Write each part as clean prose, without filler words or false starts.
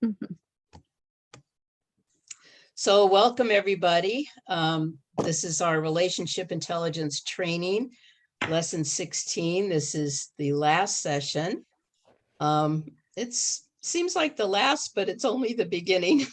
Mhm. So welcome, everybody. This is our relationship intelligence training, lesson 16. This is the last session. It seems like the last, but it's only the beginning.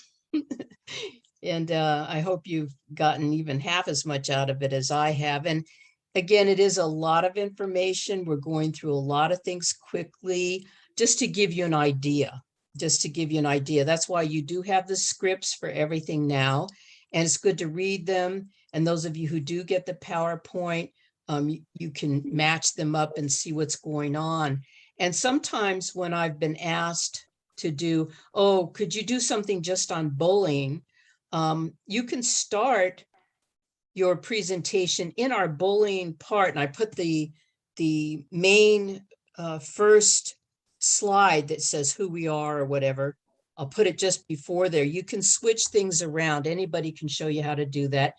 And I hope you've gotten even half as much out of it as I have. And again, it is a lot of information. We're going through a lot of things quickly, just to give you an idea. That's why you do have the scripts for everything now. And it's good to read them. And those of you who do get the PowerPoint, you can match them up and see what's going on. And sometimes when I've been asked to do, oh, could you do something just on bullying? You can start your presentation in our bullying part. And I put the main first slide that says who we are or whatever. I'll put it just before there. You can switch things around. Anybody can show you how to do that.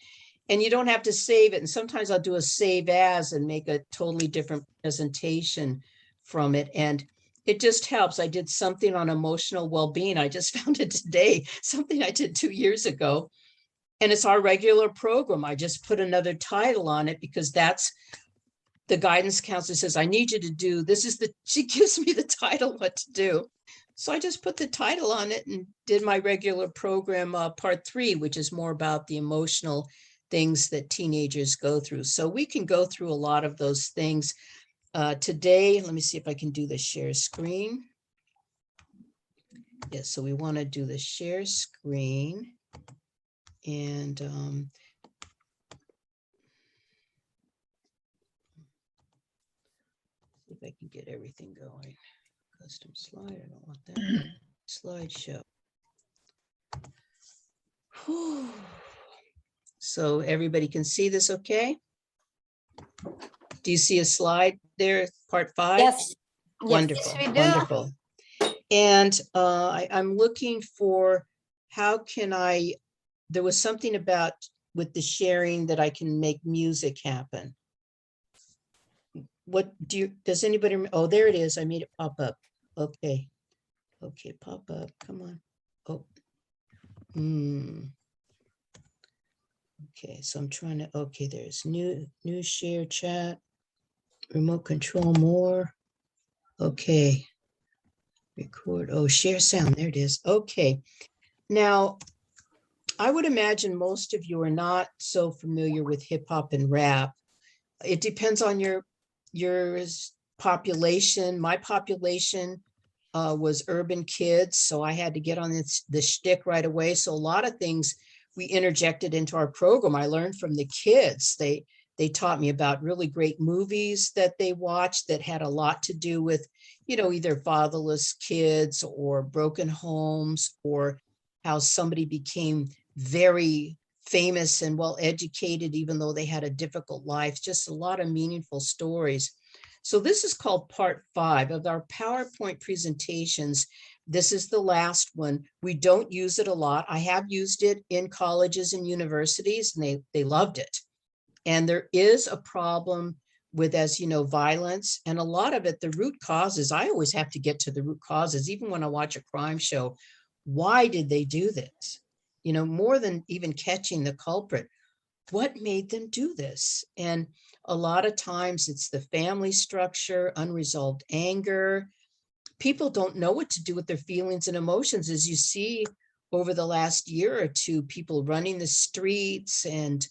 And you don't have to save it. And sometimes I'll do a save as and make a totally different presentation from it. And it just helps. I did something on emotional well-being. I just found it today, something I did 2 years ago. And it's our regular program. I just put another title on it because that's the guidance counselor says, I need you to do, she gives me the title what to do. So I just put the title on it and did my regular program, part 3, which is more about the emotional things that teenagers go through. So we can go through a lot of those things. Today, let me see if I can do the share screen. Yes, so we want to do the share screen. And see if I can get everything going. Custom slide, I don't want that. Slideshow. Whew. So everybody can see this okay? Do you see a slide there, part 5? Yes. Wonderful, Yes, we do. wonderful. And I'm looking for, how can I, there was something about with the sharing that I can make music happen. What do you, does anybody, oh, there it is. I made it pop up. Okay. Okay, pop up, come on. Oh. Okay, so I'm trying to, okay, there's new share chat, remote control more. Okay. Record, oh, share sound, there it is. Okay. Now, I would imagine most of you are not so familiar with hip hop and rap. It depends on your population. My population was urban kids, so I had to get on the shtick right away. So a lot of things we interjected into our program, I learned from the kids. They taught me about really great movies that they watched that had a lot to do with, either fatherless kids or broken homes, or how somebody became very famous and well educated, even though they had a difficult life. Just a lot of meaningful stories. So this is called part 5 of our PowerPoint presentations. This is the last one. We don't use it a lot. I have used it in colleges and universities, and they loved it. And there is a problem with, as you know, violence, and a lot of it, the root causes, I always have to get to the root causes, even when I watch a crime show. Why did they do this? More than even catching the culprit, what made them do this? And a lot of times it's the family structure, unresolved anger. People don't know what to do with their feelings and emotions. As you see over the last year or two, people running the streets and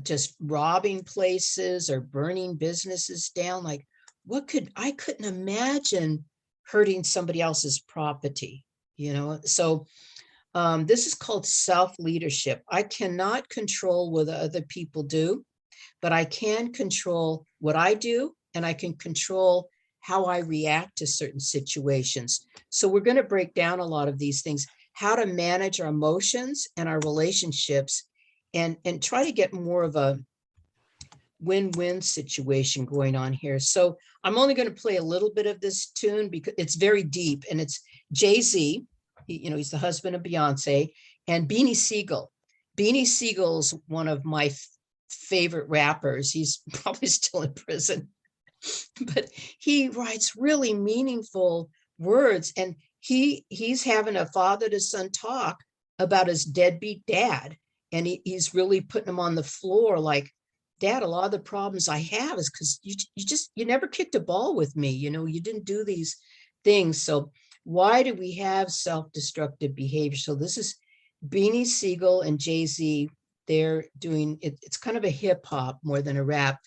just robbing places or burning businesses down. Like, I couldn't imagine hurting somebody else's property, So this is called self-leadership. I cannot control what other people do, but I can control what I do, and I can control how I react to certain situations. So we're going to break down a lot of these things, how to manage our emotions and our relationships, and try to get more of a win-win situation going on here. So I'm only going to play a little bit of this tune because it's very deep, and it's Jay-Z. He's the husband of Beyonce, and Beanie Siegel. Beanie Siegel's one of my favorite rappers. He's probably still in prison, but he writes really meaningful words, and he's having a father to son talk about his deadbeat dad. And he's really putting him on the floor like, Dad, a lot of the problems I have is because you never kicked a ball with me. You didn't do these things. So why do we have self-destructive behavior? So this is Beanie Siegel and Jay-Z. They're doing it. It's kind of a hip hop more than a rap.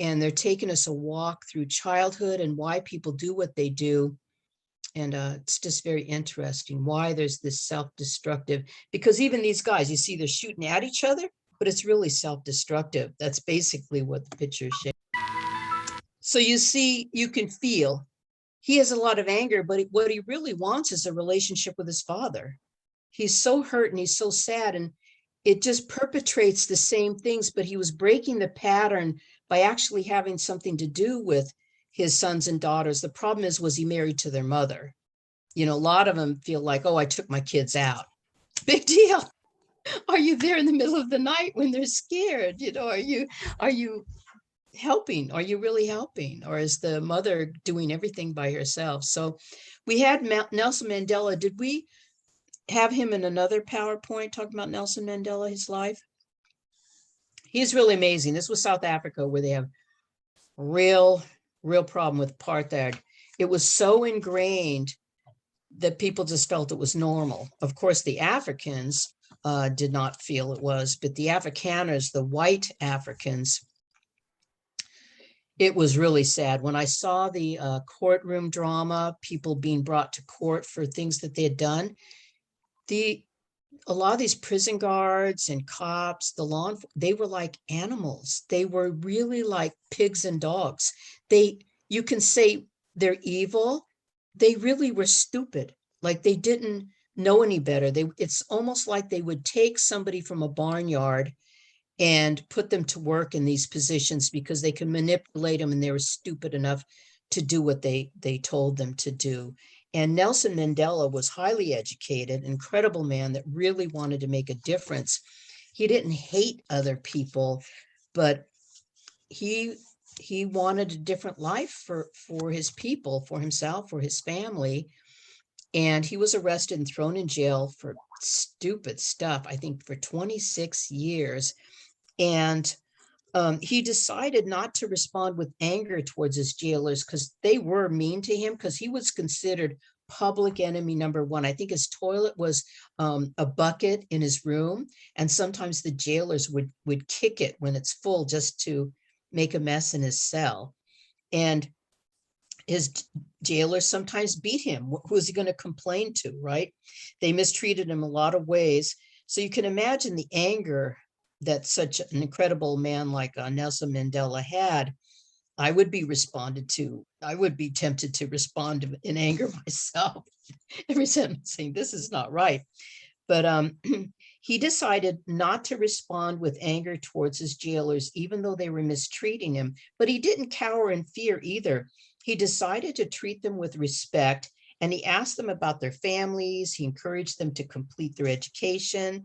And they're taking us a walk through childhood and why people do what they do. And it's just very interesting why there's this self-destructive, because even these guys, you see, they're shooting at each other, but it's really self-destructive. That's basically what the picture is showing. So you see, you can feel he has a lot of anger, but what he really wants is a relationship with his father. He's so hurt and he's so sad, and it just perpetrates the same things, but he was breaking the pattern by actually having something to do with his sons and daughters. The problem was he married to their mother. A lot of them feel like, oh, I took my kids out. Big deal. Are you there in the middle of the night when they're scared? Are you helping? Are you really helping? Or is the mother doing everything by herself? So we had Nelson Mandela. Did we have him in another PowerPoint talking about Nelson Mandela, his life? He's really amazing. This was South Africa, where they have real problem with apartheid. It was so ingrained that people just felt it was normal. Of course, the Africans did not feel it was, but the Afrikaners, the white Africans, it was really sad. When I saw the courtroom drama, people being brought to court for things that they had done, a lot of these prison guards and cops, they were like animals. They were really like pigs and dogs. You can say they're evil. They really were stupid. Like they didn't know any better. It's almost like they would take somebody from a barnyard and put them to work in these positions because they can manipulate them, and they were stupid enough to do what they told them to do. And Nelson Mandela was highly educated, incredible man that really wanted to make a difference. He didn't hate other people, but he wanted a different life for his people, for himself, for his family. And he was arrested and thrown in jail for stupid stuff, I think for 26 years. And he decided not to respond with anger towards his jailers because they were mean to him, because he was considered public enemy number one. I think his toilet was a bucket in his room, and sometimes the jailers would kick it when it's full just to make a mess in his cell. And his jailers sometimes beat him. Who is he going to complain to, right? They mistreated him a lot of ways. So you can imagine the anger that such an incredible man like Nelson Mandela had. I would be tempted to respond in anger myself every time saying, this is not right. But he decided not to respond with anger towards his jailers, even though they were mistreating him. But he didn't cower in fear either. He decided to treat them with respect, and he asked them about their families. He encouraged them to complete their education.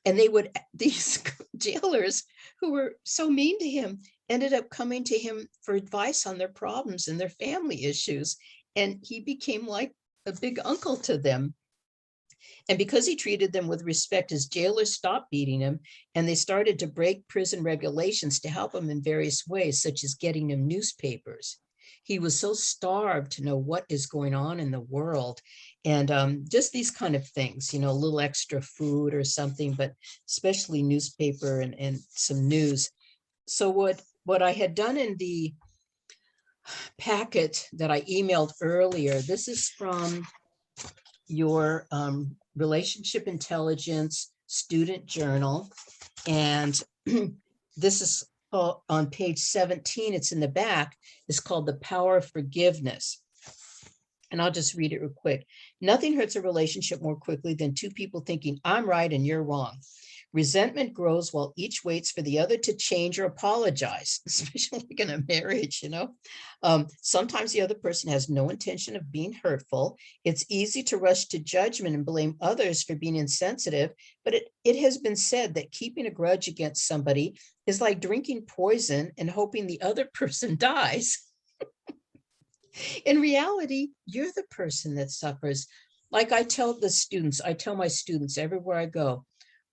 And these jailers who were so mean to him ended up coming to him for advice on their problems and their family issues. And he became like a big uncle to them. And because he treated them with respect, his jailers stopped beating him, and they started to break prison regulations to help him in various ways, such as getting him newspapers. He was so starved to know what is going on in the world. And just these kind of things, a little extra food or something, but especially newspaper and some news. So what I had done in the packet that I emailed earlier, this is from your Relationship Intelligence Student Journal. And this is on page 17, it's in the back. It's called The Power of Forgiveness. And I'll just read it real quick. Nothing hurts a relationship more quickly than two people thinking, I'm right and you're wrong. Resentment grows while each waits for the other to change or apologize, especially like in a marriage, Sometimes the other person has no intention of being hurtful. It's easy to rush to judgment and blame others for being insensitive, but it has been said that keeping a grudge against somebody is like drinking poison and hoping the other person dies. In reality, you're the person that suffers. Like I tell my students everywhere I go,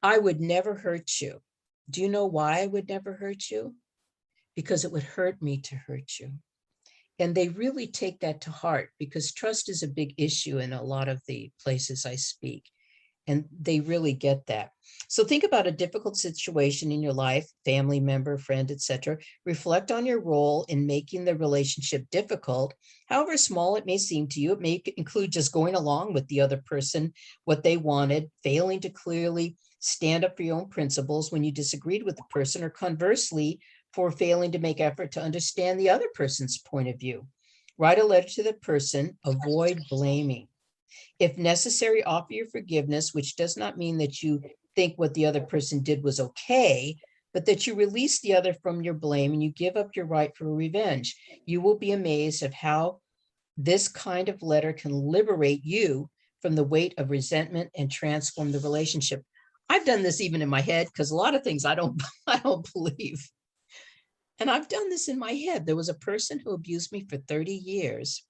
I would never hurt you. Do you know why I would never hurt you? Because it would hurt me to hurt you. And they really take that to heart because trust is a big issue in a lot of the places I speak. And they really get that. So think about a difficult situation in your life, family member, friend, etc. Reflect on your role in making the relationship difficult. However small it may seem to you, it may include just going along with the other person, what they wanted, failing to clearly stand up for your own principles when you disagreed with the person, or conversely, for failing to make effort to understand the other person's point of view. Write a letter to the person, avoid blaming. If necessary, offer your forgiveness, which does not mean that you think what the other person did was okay, but that you release the other from your blame and you give up your right for revenge. You will be amazed at how this kind of letter can liberate you from the weight of resentment and transform the relationship. I've done this even in my head because a lot of things I don't believe. And I've done this in my head. There was a person who abused me for 30 years.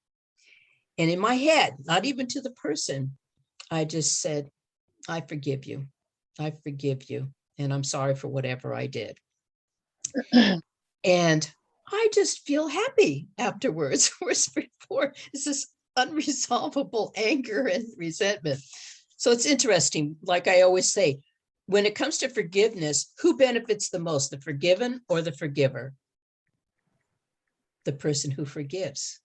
And in my head, not even to the person, I just said, I forgive you. I forgive you. And I'm sorry for whatever I did. And I just feel happy afterwards. Whereas before, it's this unresolvable anger and resentment. So it's interesting. Like I always say, when it comes to forgiveness, who benefits the most, the forgiven or the forgiver? The person who forgives,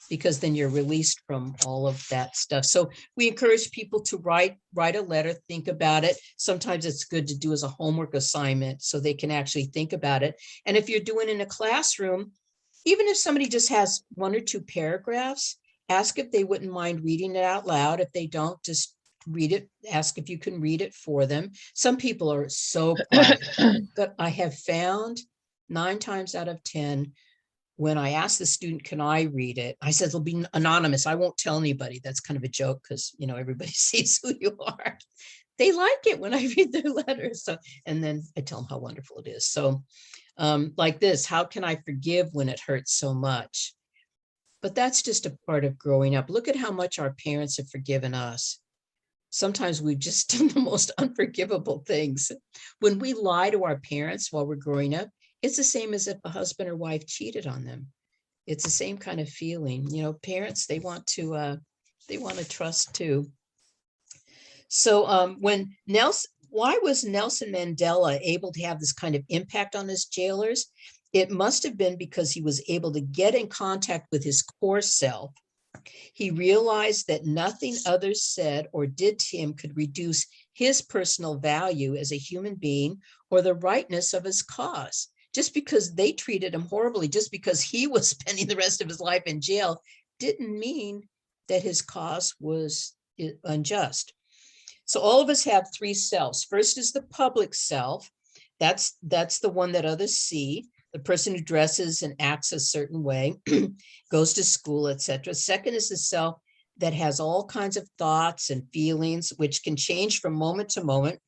because then you're released from all of that stuff. So we encourage people to write a letter, think about it. Sometimes it's good to do as a homework assignment so they can actually think about it. And if you're doing it in a classroom, even if somebody just has 1 or 2 paragraphs, ask if they wouldn't mind reading it out loud. If they don't, just read it, ask if you can read it for them. Some people are so private, but I have found 9 times out of 10, when I asked the student, can I read it? I said, it'll be anonymous. I won't tell anybody. That's kind of a joke because, you know, everybody sees who you are. They like it when I read their letters. So, and then I tell them how wonderful it is. So like this, how can I forgive when it hurts so much? But that's just a part of growing up. Look at how much our parents have forgiven us. Sometimes we've just done the most unforgivable things. When we lie to our parents while we're growing up, it's the same as if a husband or wife cheated on them. It's the same kind of feeling. You know, parents, they want to trust too. So why was Nelson Mandela able to have this kind of impact on his jailers? It must have been because he was able to get in contact with his core self. He realized that nothing others said or did to him could reduce his personal value as a human being or the rightness of his cause. Just because they treated him horribly, just because he was spending the rest of his life in jail, didn't mean that his cause was unjust. So all of us have 3 selves. First is the public self. That's the one that others see. The person who dresses and acts a certain way, goes to school, etc. Second is the self that has all kinds of thoughts and feelings, which can change from moment to moment.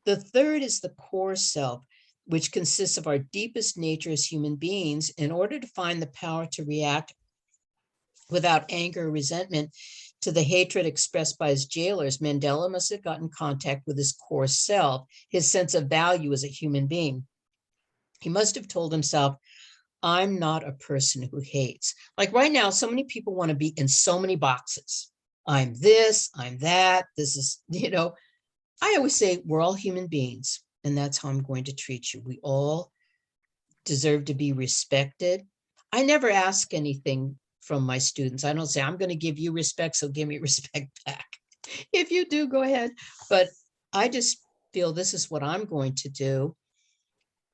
The third is the core self, which consists of our deepest nature as human beings. In order to find the power to react without anger or resentment to the hatred expressed by his jailers, Mandela must have gotten in contact with his core self, his sense of value as a human being. He must have told himself, I'm not a person who hates. Like right now, so many people want to be in so many boxes. I'm this, I'm that, this is, you know, I always say we're all human beings, and that's how I'm going to treat you. We all deserve to be respected. I never ask anything from my students. I don't say, I'm going to give you respect, so give me respect back. If you do, go ahead. But I just feel this is what I'm going to do.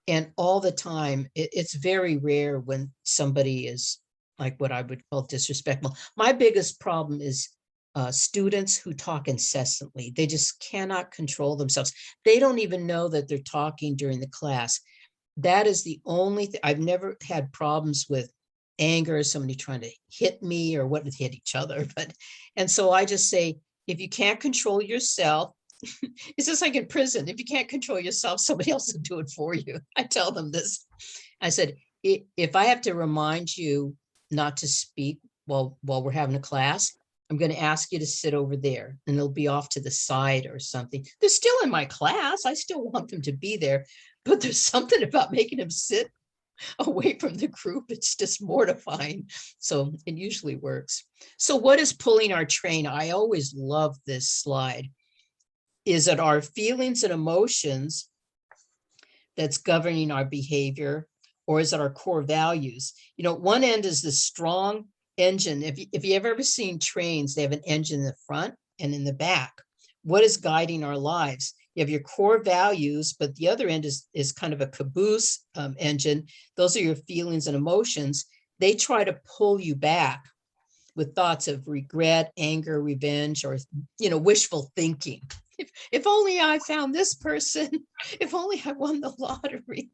And all the time, it's very rare when somebody is like what I would call disrespectful. My biggest problem is students who talk incessantly. They just cannot control themselves. They don't even know that they're talking during the class. That is the only thing. I've never had problems with anger, somebody trying to hit me or what, hit each other. And so I just say, if you can't control yourself, it's just like in prison. If you can't control yourself, somebody else will do it for you. I tell them this. I said, if I have to remind you not to speak while we're having a class. I'm going to ask you to sit over there, and they'll be off to the side or something. They're still in my class. I still want them to be there, but there's something about making them sit away from the group. It's just mortifying. So it usually works. So what is pulling our train? I always love this slide. Is it our feelings and emotions that's governing our behavior, or is it our core values? You know, one end is the strong engine. If you have ever seen trains, they have an engine in the front and in the back. What is guiding our lives? You have your core values, but the other end is kind of a caboose engine. Those are your feelings and emotions. They try to pull you back with thoughts of regret, anger, revenge, or, you know, wishful thinking. If only I found this person, if only I won the lottery.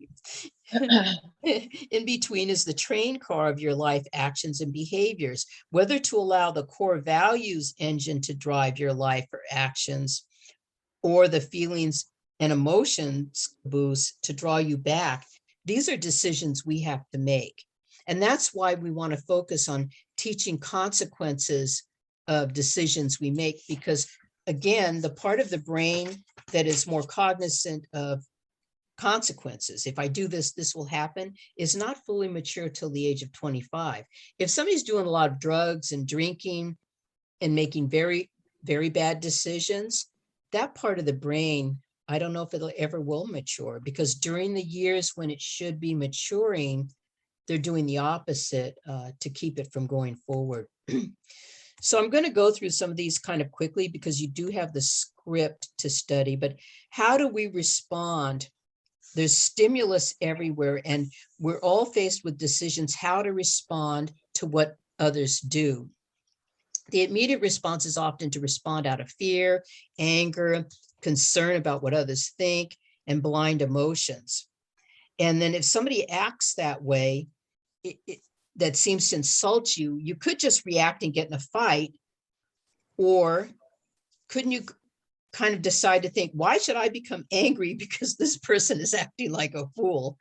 In between is the train car of your life actions and behaviors, whether to allow the core values engine to drive your life or actions, or the feelings and emotions boost to draw you back. These are decisions we have to make. And that's why we want to focus on teaching consequences of decisions we make, because again, the part of the brain that is more cognizant of consequences, if I do this, this will happen, is not fully mature till the age of 25. If somebody's doing a lot of drugs and drinking and making very, very bad decisions, that part of the brain, I don't know if it'll ever will mature, because during the years when it should be maturing, they're doing the opposite to keep it from going forward. So I'm going to go through some of these kind of quickly because you do have the script to study, but how do we respond? There's stimulus everywhere, and we're all faced with decisions how to respond to what others do. The immediate response is often to respond out of fear, anger, concern about what others think, and blind emotions. And then if somebody acts that way, that seems to insult you, you could just react and get in a fight, or couldn't you kind of decide to think, why should I become angry because this person is acting like a fool?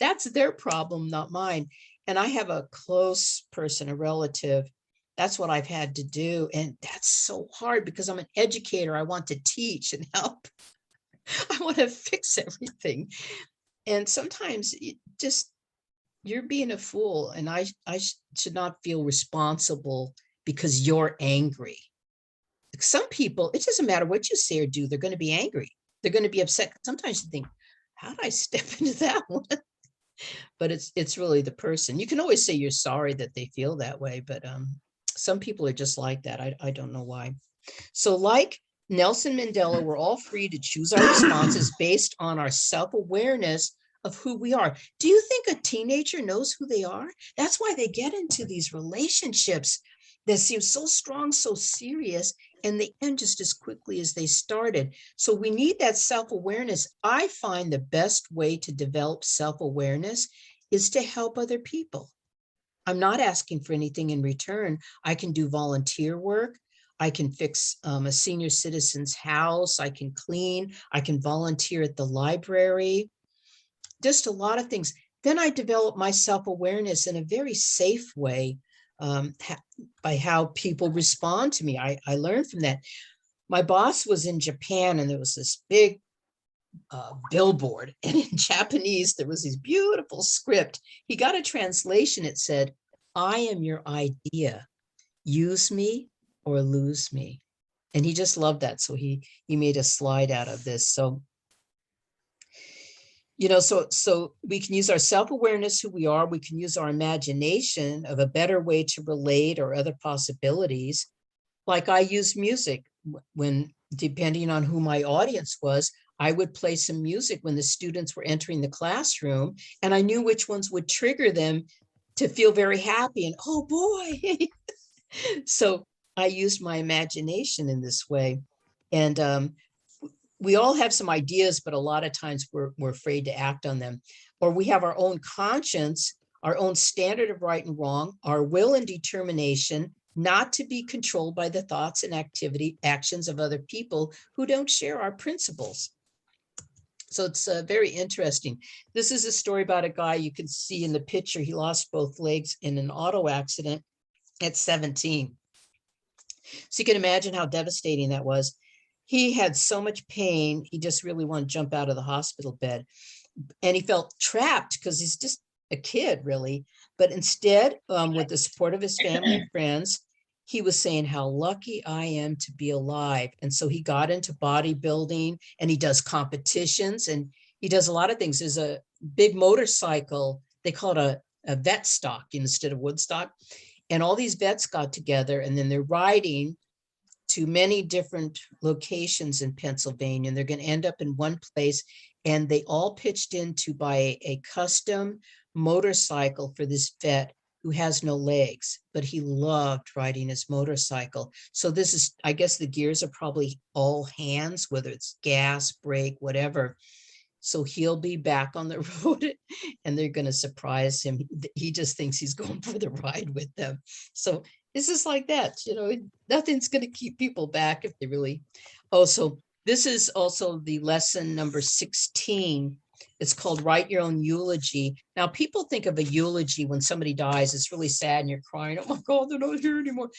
That's their problem, not mine. And I have a close person, a relative. That's what I've had to do. And that's so hard because I'm an educator. I want to teach and help. I want to fix everything. And sometimes you're being a fool, and I should not feel responsible because you're angry. Some people, it doesn't matter what you say or do, they're going to be angry. They're going to be upset. Sometimes you think, how did I step into that one? But it's really the person. You can always say you're sorry that they feel that way, but some people are just like that. I don't know why. So like Nelson Mandela, we're all free to choose our responses based on our self-awareness of who we are. Do you think a teenager knows who they are? That's why they get into these relationships that seem so strong, so serious, and they end just as quickly as they started. So we need that self-awareness. I find the best way to develop self-awareness is to help other people. I'm not asking for anything in return. I can do volunteer work. I can fix a senior citizen's house. I can clean. I can volunteer at the library. Just a lot of things. Then I develop my self-awareness in a very safe way by how people respond to me. I learned from that. My boss was in Japan, and there was this big billboard, and in Japanese, there was this beautiful script. He got a translation. It said, I am your idea. Use me or lose me. And he just loved that. So he made a slide out of this. So so we can use our self-awareness, who we are. We can use our imagination of a better way to relate or other possibilities. Like I use music when, depending on who my audience was, I would play some music when the students were entering the classroom, and I knew which ones would trigger them to feel very happy and, oh boy. So I used my imagination in this way. And we all have some ideas, but a lot of times we're afraid to act on them. Or we have our own conscience, our own standard of right and wrong, our will and determination not to be controlled by the thoughts and actions of other people who don't share our principles. So it's very interesting. This is a story about a guy you can see in the picture. He lost both legs in an auto accident at 17. So you can imagine how devastating that was. He had so much pain. He just really wanted to jump out of the hospital bed. And he felt trapped because he's just a kid, really. But instead, with the support of his family and friends, he was saying how lucky I am to be alive. And so he got into bodybuilding, and he does competitions, and he does a lot of things. There's a big motorcycle, they call it a vet stock instead of Woodstock. And all these vets got together, and then they're riding to many different locations in Pennsylvania, and they're going to end up in one place. And they all pitched in to buy a custom motorcycle for this vet who has no legs, but he loved riding his motorcycle. So this is, I guess the gears are probably all hands, whether it's gas, brake, whatever. So he'll be back on the road, and they're going to surprise him. He just thinks he's going for the ride with them. So it's just like that, nothing's going to keep people back if they really. Oh, so this is also the lesson number 16. It's called Write Your Own Eulogy. Now, people think of a eulogy when somebody dies, it's really sad and you're crying, oh my God, they're not here anymore.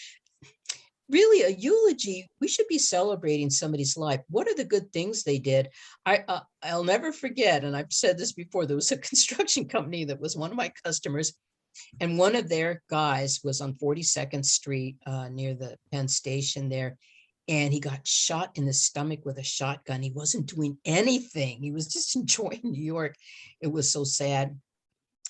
Really, a eulogy, we should be celebrating somebody's life. What are the good things they did? I'll never forget, and I've said this before, there was a construction company that was one of my customers, and one of their guys was on 42nd Street near the Penn Station there. And he got shot in the stomach with a shotgun. He wasn't doing anything. He was just enjoying New York. It was so sad.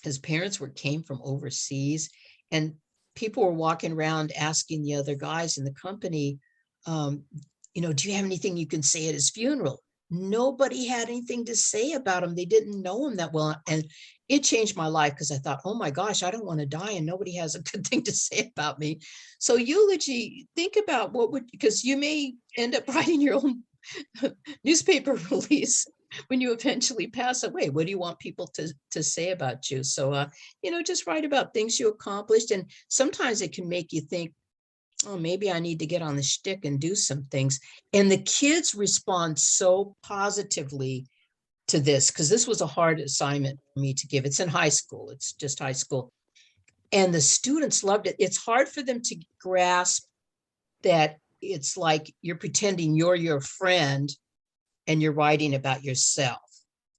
His parents came from overseas, and people were walking around asking the other guys in the company, do you have anything you can say at his funeral? Nobody had anything to say about him. They didn't know him that well. And it changed my life because I thought, oh my gosh, I don't want to die and nobody has a good thing to say about me. So eulogy, think about because you may end up writing your own newspaper release when you eventually pass away. What do you want people to say about you? So, just write about things you accomplished. And sometimes it can make you think, oh, maybe I need to get on the shtick and do some things. And the kids respond so positively to this, because this was a hard assignment for me to give. It's in high school. It's just high school. And the students loved it. It's hard for them to grasp that it's like you're pretending you're your friend and you're writing about yourself,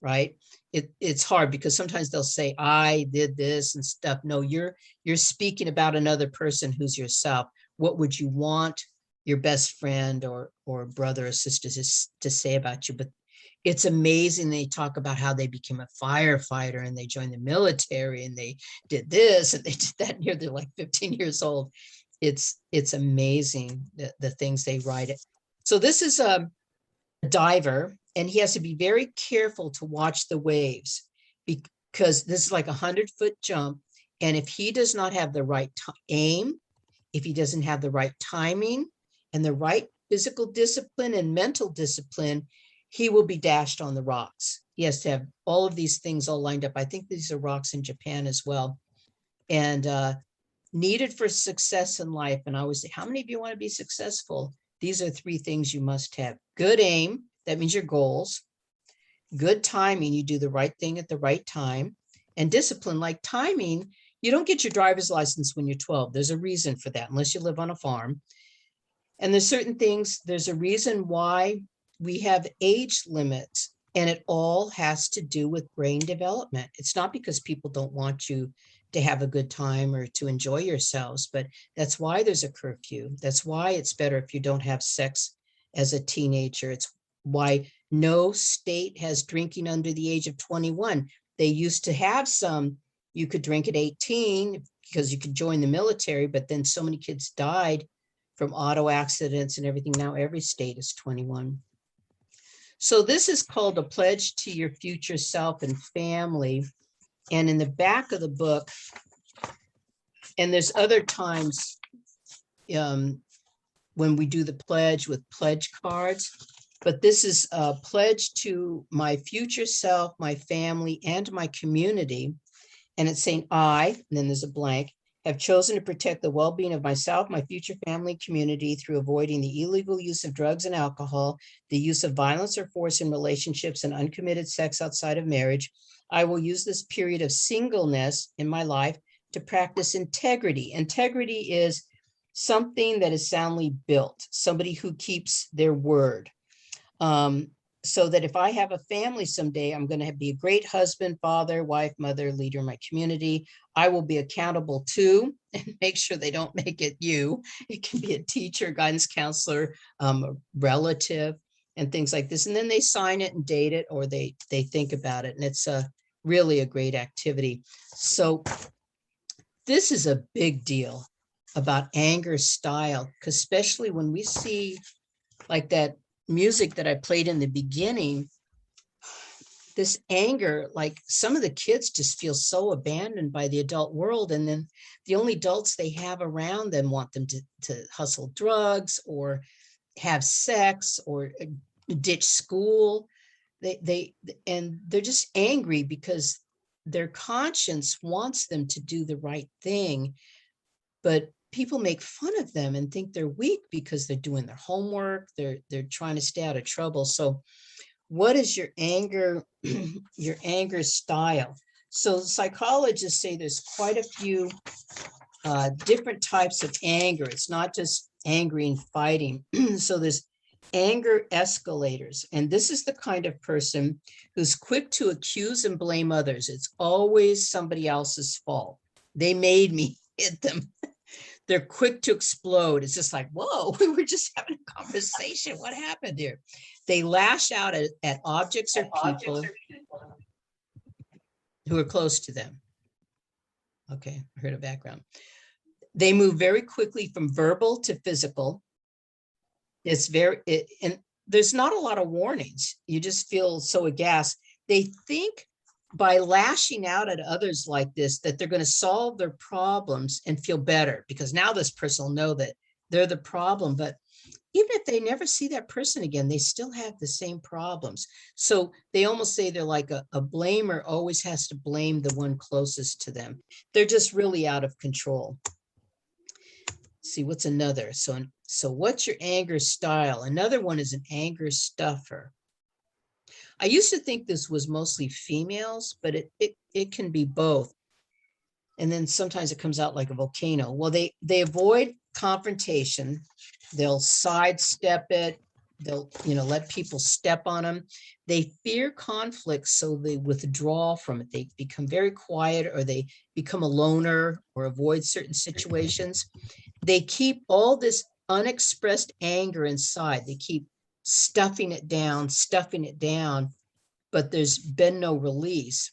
right? It's hard because sometimes they'll say, I did this and stuff. No, you're speaking about another person who's yourself. What would you want your best friend or brother or sister to say about you? But it's amazing. They talk about how they became a firefighter and they joined the military and they did this and they did that. And they're like 15 years old. It's amazing the things they write. So this is a diver, and he has to be very careful to watch the waves because this is like 100-foot jump. And if he does not have the right aim, if he doesn't have the right timing and the right physical discipline and mental discipline, he will be dashed on the rocks. He has to have all of these things all lined up. I think these are rocks in Japan as well. And needed for success in life. And I always say, how many of you want to be successful? These are 3 things you must have. Good aim, that means your goals. Good timing, you do the right thing at the right time. And discipline, like timing, you don't get your driver's license when you're 12. There's a reason for that, unless you live on a farm. And there's certain things, there's a reason why we have age limits, and it all has to do with brain development. It's not because people don't want you to have a good time or to enjoy yourselves, but that's why there's a curfew. That's why it's better if you don't have sex as a teenager. It's why no state has drinking under the age of 21. They used to have some, you could drink at 18 because you could join the military, but then so many kids died from auto accidents and everything. Now every state is 21. So this is called A Pledge to Your Future Self and Family. And in the back of the book, and there's other times when we do the pledge with pledge cards, but this is a pledge to my future self, my family, and my community. And it's saying I, and then there's a blank, have chosen to protect the well-being of myself, my future family, community through avoiding the illegal use of drugs and alcohol, the use of violence or force in relationships, and uncommitted sex outside of marriage. I will use this period of singleness in my life to practice integrity. Integrity is something that is soundly built, somebody who keeps their word. So that if I have a family someday, I'm going to be a great husband, father, wife, mother, leader in my community. I will be accountable to and make sure they don't make it you. It can be a teacher, guidance counselor, a relative, and things like this. And then they sign it and date it, or they think about it. And it's really a great activity. So this is a big deal about anger style, because especially when we see like that music that I played in the beginning, this anger, like some of the kids just feel so abandoned by the adult world. And then the only adults they have around them want them to hustle drugs or have sex or ditch school. And they're just angry because their conscience wants them to do the right thing. But people make fun of them and think they're weak because they're doing their homework. They're trying to stay out of trouble. So what is your anger, your anger style? So psychologists say there's quite a few different types of anger. It's not just angry and fighting. So there's anger escalators. And this is the kind of person who's quick to accuse and blame others. It's always somebody else's fault. They made me hit them. They're quick to explode. It's just like, whoa, we were just having a conversation. What happened here? They lash out at objects or people who are close to them. Okay, I heard a background. They move very quickly from verbal to physical. And there's not a lot of warnings. You just feel so aghast. They think by lashing out at others like this, that they're going to solve their problems and feel better, because now this person will know that they're the problem. But even if they never see that person again, they still have the same problems. So they almost say they're like a blamer always has to blame the one closest to them. They're just really out of control. See, what's another? So what's your anger style? Another one is an anger stuffer. I used to think this was mostly females, but it can be both. And then sometimes it comes out like a volcano. Well, they avoid confrontation. They'll sidestep it. They'll, let people step on them. They fear conflict, so they withdraw from it. They become very quiet, or they become a loner or avoid certain situations. They keep all this unexpressed anger inside. They keep stuffing it down, but there's been no release.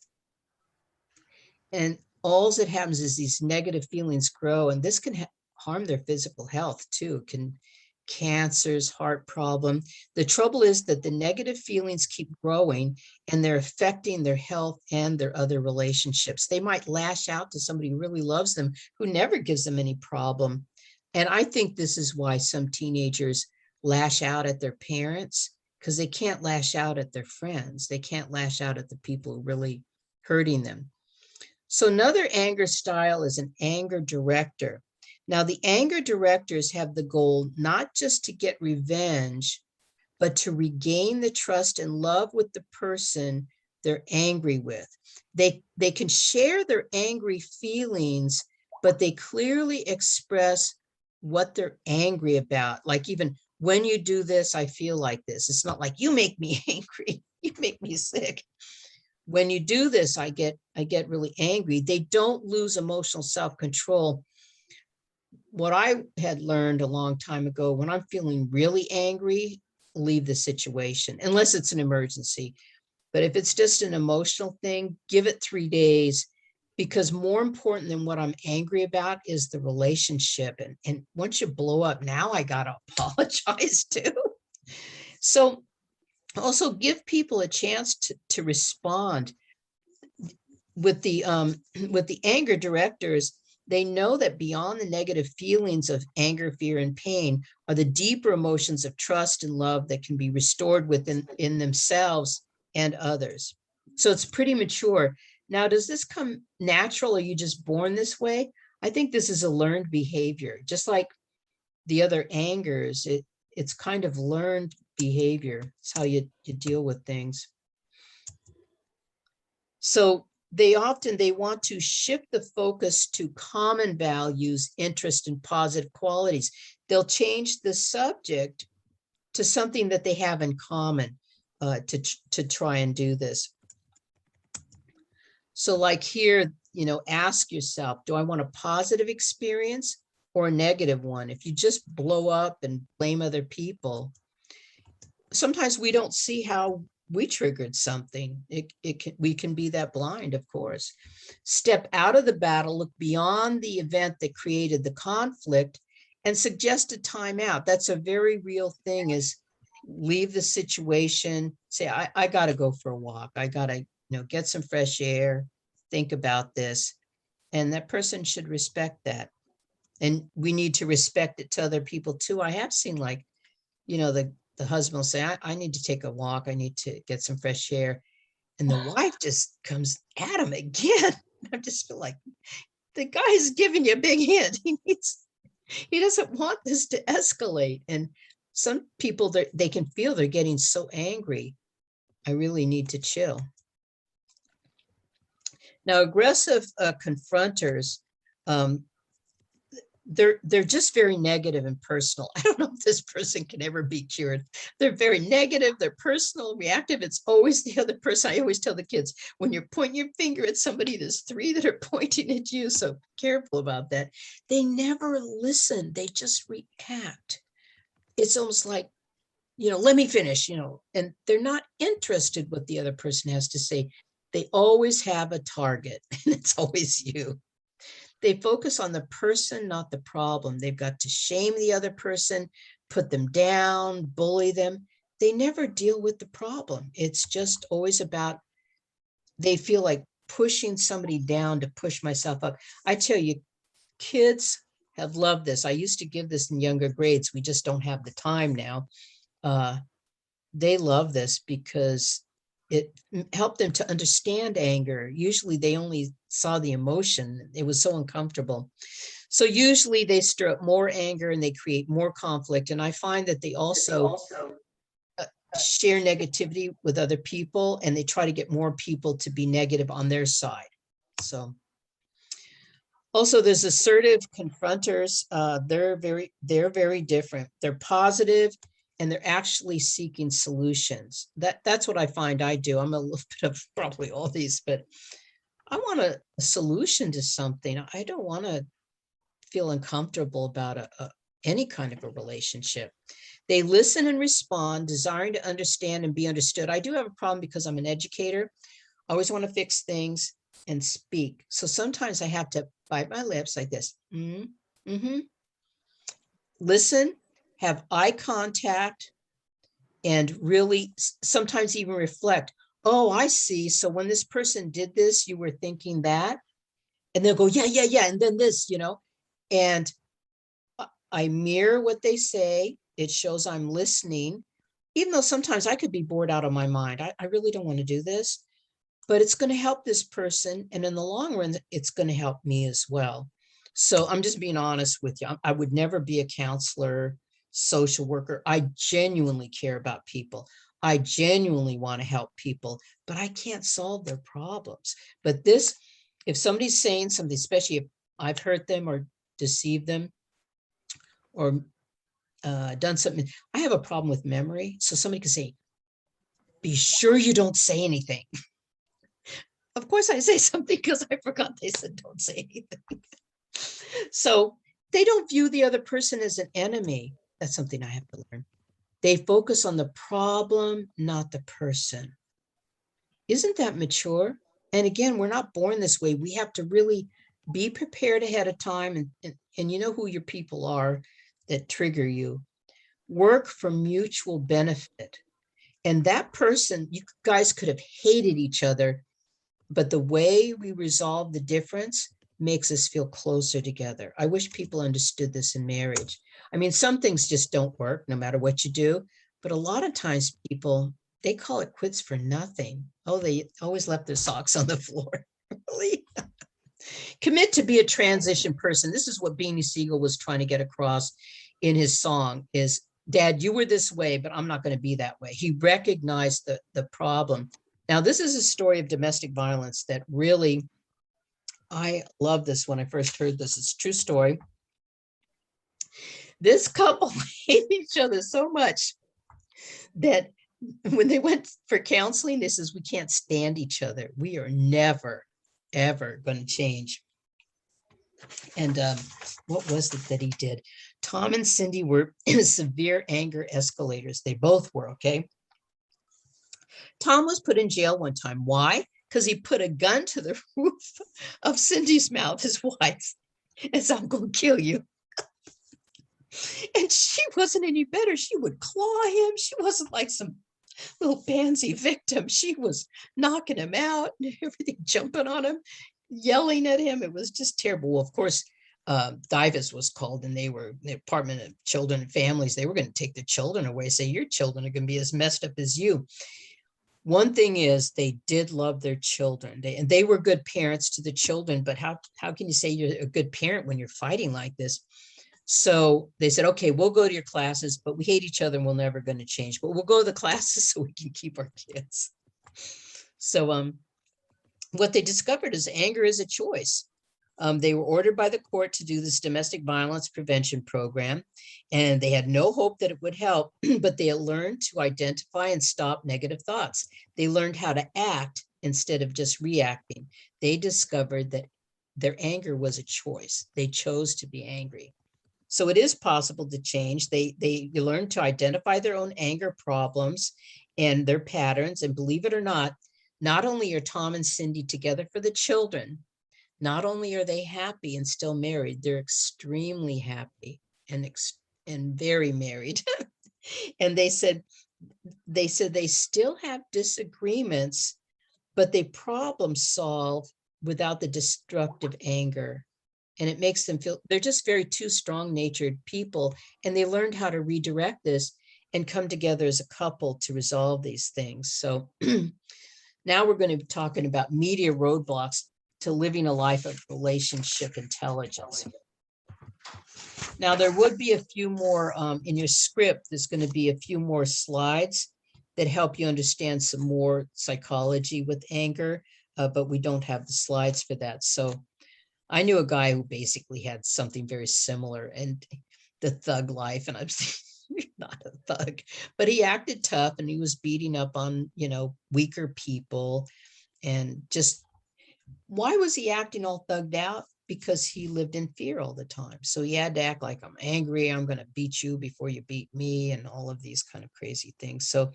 And all that happens is these negative feelings grow, and this can harm their physical health too. Cancers, heart problem. The trouble is that the negative feelings keep growing, and they're affecting their health and their other relationships. They might lash out to somebody who really loves them, who never gives them any problem. And I think this is why some teenagers lash out at their parents, because they can't lash out at their friends. They can't lash out at the people who are really hurting them. So another anger style is an anger director. Now, the anger directors have the goal not just to get revenge, but to regain the trust and love with the person they're angry with. They can share their angry feelings, but they clearly express what they're angry about. Like, even when you do this, I feel like this. It's not like, you make me angry, you make me sick. When you do this, I get really angry. They don't lose emotional self-control. What I had learned a long time ago, when I'm feeling really angry, leave the situation, unless it's an emergency. But if it's just an emotional thing, give it 3 days, because more important than what I'm angry about is the relationship. And once you blow up, now I got to apologize too. So also give people a chance to respond. With the anger directors, they know that beyond the negative feelings of anger, fear, and pain are the deeper emotions of trust and love that can be restored within themselves and others. So it's pretty mature. Now, does this come natural? Are you just born this way? I think this is a learned behavior, just like the other angers. It's kind of learned behavior. It's how you deal with things. So they want to shift the focus to common values, interest, and positive qualities. They'll change the subject to something that they have in common to try and do this. So like here, ask yourself, do I want a positive experience or a negative one? If you just blow up and blame other people, sometimes we don't see how we triggered something. We can be that blind, of course. Step out of the battle, look beyond the event that created the conflict, and suggest a timeout. That's a very real thing, is leave the situation, say, I got to go for a walk. I got to, get some fresh air, think about this. And that person should respect that. And we need to respect it to other people too. I have seen, like, the husband will say, I need to take a walk. I need to get some fresh air. And the wife just comes at him again. I just feel like the guy's giving you a big hint. He doesn't want this to escalate. And some people, they can feel they're getting so angry. I really need to chill. Now, aggressive confronters, they're just very negative and personal. I don't know if this person can ever be cured. They're very negative, they're personal, reactive. It's always the other person. I always tell the kids, when you're pointing your finger at somebody, there's 3 that are pointing at you. So careful about that. They never listen. They just react. It's almost like, let me finish, and they're not interested what the other person has to say. They always have a target, and it's always you. They focus on the person, not the problem. They've got to shame the other person, put them down, bully them. They never deal with the problem. It's just always about, they feel like pushing somebody down to push myself up. I tell you, kids have loved this. I used to give this in younger grades. We just don't have the time now. They love this because it helped them to understand anger. Usually they only saw the emotion. It was so uncomfortable. So usually they stir up more anger and they create more conflict. And I find that they also share negativity with other people, and they try to get more people to be negative on their side. So also there's assertive confronters. They're very different. They're positive, and they're actually seeking solutions. That's what I find I do. I'm a little bit of probably all these, but I want a solution to something. I don't want to feel uncomfortable about any kind of a relationship. They listen and respond, desiring to understand and be understood. I do have a problem because I'm an educator. I always want to fix things and speak. So sometimes I have to bite my lips like this. Listen, have eye contact, and really sometimes even reflect. Oh, I see. So when this person did this, you were thinking that. And they'll go, yeah. And then this, and I mirror what they say. It shows I'm listening, even though sometimes I could be bored out of my mind. I really don't want to do this, but it's going to help this person. And in the long run, it's going to help me as well. So I'm just being honest with you. I would never be a counselor, social worker. I genuinely care about people. I genuinely want to help people, but I can't solve their problems. But this, if somebody's saying something, especially if I've hurt them or deceived them or done something, I have a problem with memory. So somebody could say, be sure you don't say anything. Of course I say something because I forgot they said don't say anything. So they don't view the other person as an enemy. That's something I have to learn. They focus on the problem, not the person. Isn't that mature? And again, we're not born this way. We have to really be prepared ahead of time, and you know who your people are that trigger you. Work for mutual benefit. And that person, you guys could have hated each other, but the way we resolve the difference makes us feel closer together. I wish people understood this in marriage. I mean, some things just don't work no matter what you do, but a lot of times people, they call it quits for nothing. Oh, they always left their socks on the floor. Really? Commit to be a transition person. This is what Beanie Siegel was trying to get across in his song is, Dad, you were this way, but I'm not going to be that way. He recognized the problem. Now, this is a story of domestic violence that really, I love this when I first heard this. It's a true story. This couple hate each other so much that when they went for counseling, they says, we can't stand each other. We are never, ever going to change. And what was it that he did? Tom and Cindy were in severe anger escalators. They both were, okay? Tom was put in jail one time. Why? Because he put a gun to the roof of Cindy's mouth, his wife, and said, I'm going to kill you. And she wasn't any better. She would claw him. She wasn't like some little pansy victim. She was knocking him out and everything, jumping on him, yelling at him. It was just terrible. Well, of course, Divas was called, and they were the Department of Children and Families. They were going to take the children away, say your children are going to be as messed up as you. One thing is they did love their children, and they were good parents to the children. But how can you say you're a good parent when you're fighting like this? So they said, okay, we'll go to your classes, but we hate each other and we're never going to change, but we'll go to the classes so we can keep our kids. So what they discovered is anger is a choice. They were ordered by the court to do this domestic violence prevention program, and they had no hope that it would help, but they learned to identify and stop negative thoughts. They learned how to act instead of just reacting. They discovered that their anger was a choice. They chose to be angry. So it is possible to change. They learn to identify their own anger problems and their patterns. And believe it or not only are Tom and Cindy together for the children, not only are they happy and still married, they're extremely happy and very married. And they said they still have disagreements, but they problem solve without the destructive anger. And it makes them feel they're just very two strong-natured people. And they learned how to redirect this and come together as a couple to resolve these things. So now we're going to be talking about media roadblocks to living a life of relationship intelligence. Now, there would be a few more in your script. There's going to be a few more slides that help you understand some more psychology with anger, but we don't have the slides for that. So I knew a guy who basically had something very similar, and the thug life. And I'm not a thug, but he acted tough and he was beating up on, weaker people. And just, why was he acting all thugged out? Because he lived in fear all the time. So he had to act like, I'm angry, I'm going to beat you before you beat me, and all of these kind of crazy things. So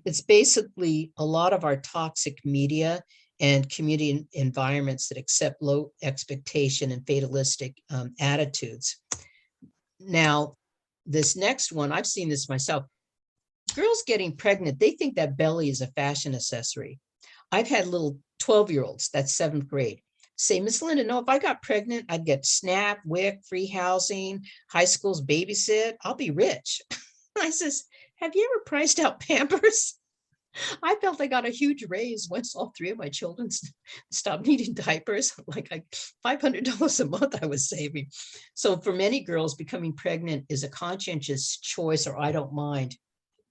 it's basically a lot of our toxic media and community environments that accept low expectation and fatalistic attitudes. Now, this next one, I've seen this myself. Girls getting pregnant, they think that belly is a fashion accessory. I've had little 12-year-olds, that's 7th grade, say, Miss Linda, no, if I got pregnant, I'd get SNAP, WIC, free housing, high school's babysit, I'll be rich. I says, have you ever priced out Pampers? I felt I got a huge raise once all 3 of my children stopped needing diapers, like $500 a month I was saving. So for many girls, becoming pregnant is a conscientious choice, or I don't mind.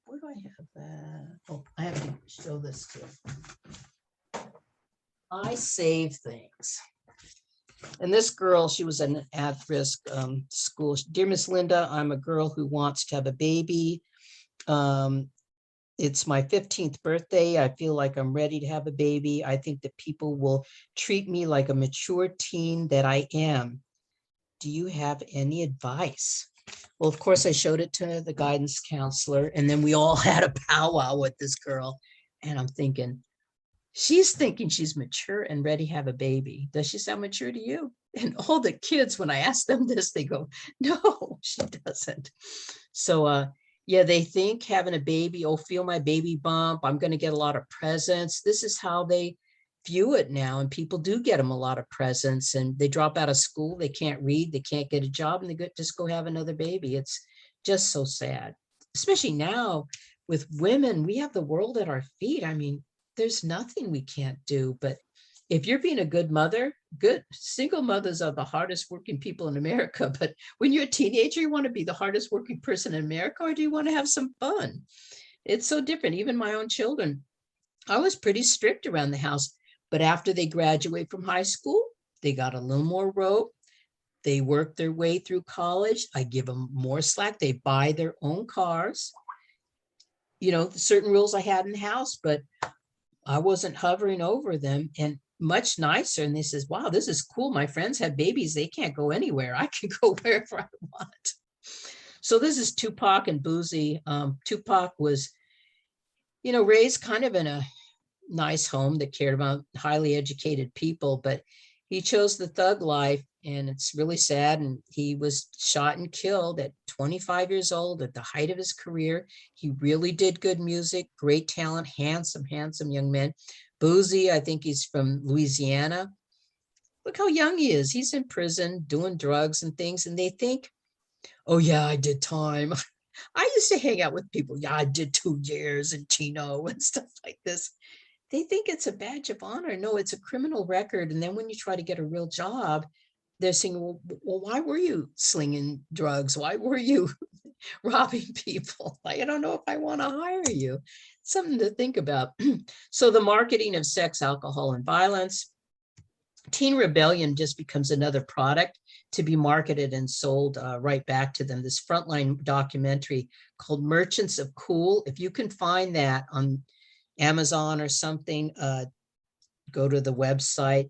Where do I have that? Oh, I have to show this too. I save things. And this girl, she was in an at-risk school. Dear Miss Linda, I'm a girl who wants to have a baby. It's my 15th birthday. I feel like I'm ready to have a baby. I think that people will treat me like a mature teen that I am. Do you have any advice? Well, of course, I showed it to the guidance counselor, and then we all had a powwow with this girl. And I'm thinking, she's thinking she's mature and ready to have a baby. Does she sound mature to you? And all the kids, when I ask them this, they go, no, she doesn't. So, yeah, they think having a baby, oh, feel my baby bump, I'm going to get a lot of presents. This is how they view it now. And people do get them a lot of presents, and they drop out of school. They can't read, they can't get a job, and they just go have another baby. It's just so sad, especially now with women. We have the world at our feet. I mean, there's nothing we can't do, but if you're being a good mother, good single mothers are the hardest working people in America. But when you're a teenager, you want to be the hardest working person in America, or do you want to have some fun? It's so different. Even my own children, I was pretty strict around the house, but after they graduate from high school, they got a little more rope. They work their way through college. I give them more slack. They buy their own cars. You know, certain rules I had in the house, but I wasn't hovering over them, and much nicer. And they says, wow, this is cool. My friends have babies. They can't go anywhere. I can go wherever I want. So this is Tupac and Boozy. Tupac was, you know, raised kind of in a nice home that cared about highly educated people, but he chose the thug life, and it's really sad. And he was shot and killed at 25 years old at the height of his career. He really did good music, great talent, handsome, handsome young man. Boozy, I think he's from Louisiana. Look how young he is. He's in prison doing drugs and things, and they think, oh yeah, I did time. I used to hang out with people. Yeah, I did 2 years in Chino and stuff like this. They think it's a badge of honor. No, it's a criminal record. And then when you try to get a real job, they're saying, well, why were you slinging drugs? Why were you robbing people? I don't know if I want to hire you. Something to think about. So the marketing of sex, alcohol, and violence. Teen rebellion just becomes another product to be marketed and sold right back to them. This Frontline documentary called Merchants of Cool. If you can find that on Amazon or something, go to the website.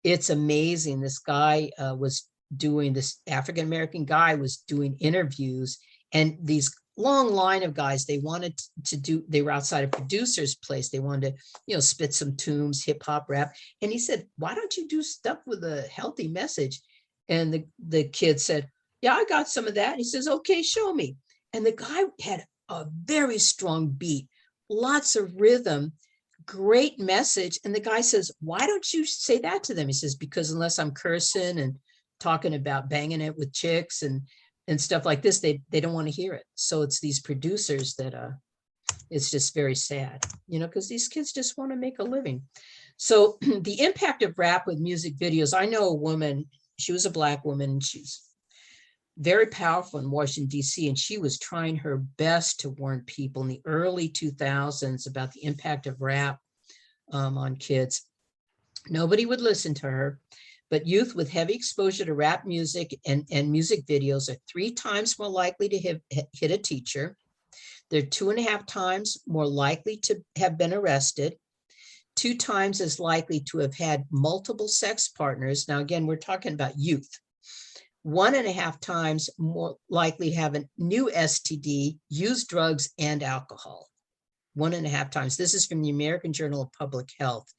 It's amazing. This guy was doing, this African-American guy was doing interviews, and these long line of guys, they wanted to do, they were outside a producer's place. They wanted to, you know, spit some tunes, hip hop, rap. And he said, why don't you do stuff with a healthy message? And the kid said, yeah, I got some of that. And he says, okay, show me. And the guy had a very strong beat, lots of rhythm, great message. And the guy says, why don't you say that to them? He says, because unless I'm cursing and talking about banging it with chicks and stuff like this, they don't want to hear it. So it's these producers that it's just very sad, you know, because these kids just want to make a living. So the impact of rap with music videos. I know a woman, she was a Black woman, she's very powerful in Washington, D.C., and she was trying her best to warn people in the early 2000s about the impact of rap on kids. Nobody would listen to her, but youth with heavy exposure to rap music and music videos are 3 times more likely to hit a teacher. They're 2.5 times more likely to have been arrested, 2 times as likely to have had multiple sex partners. Now, again, we're talking about youth. 1.5 times more likely to have a new STD, use drugs and alcohol. 1.5 times. This is from the American Journal of Public Health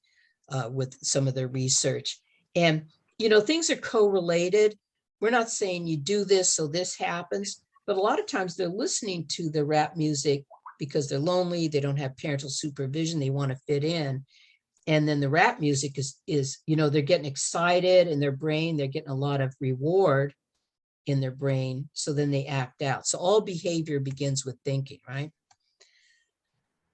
with some of their research. And, you know, things are correlated. We're not saying you do this, so this happens, but a lot of times they're listening to the rap music because they're lonely, they don't have parental supervision, they want to fit in. And then the rap music is, you know, they're getting excited in their brain, they're getting a lot of reward in their brain. So then they act out. So all behavior begins with thinking, right?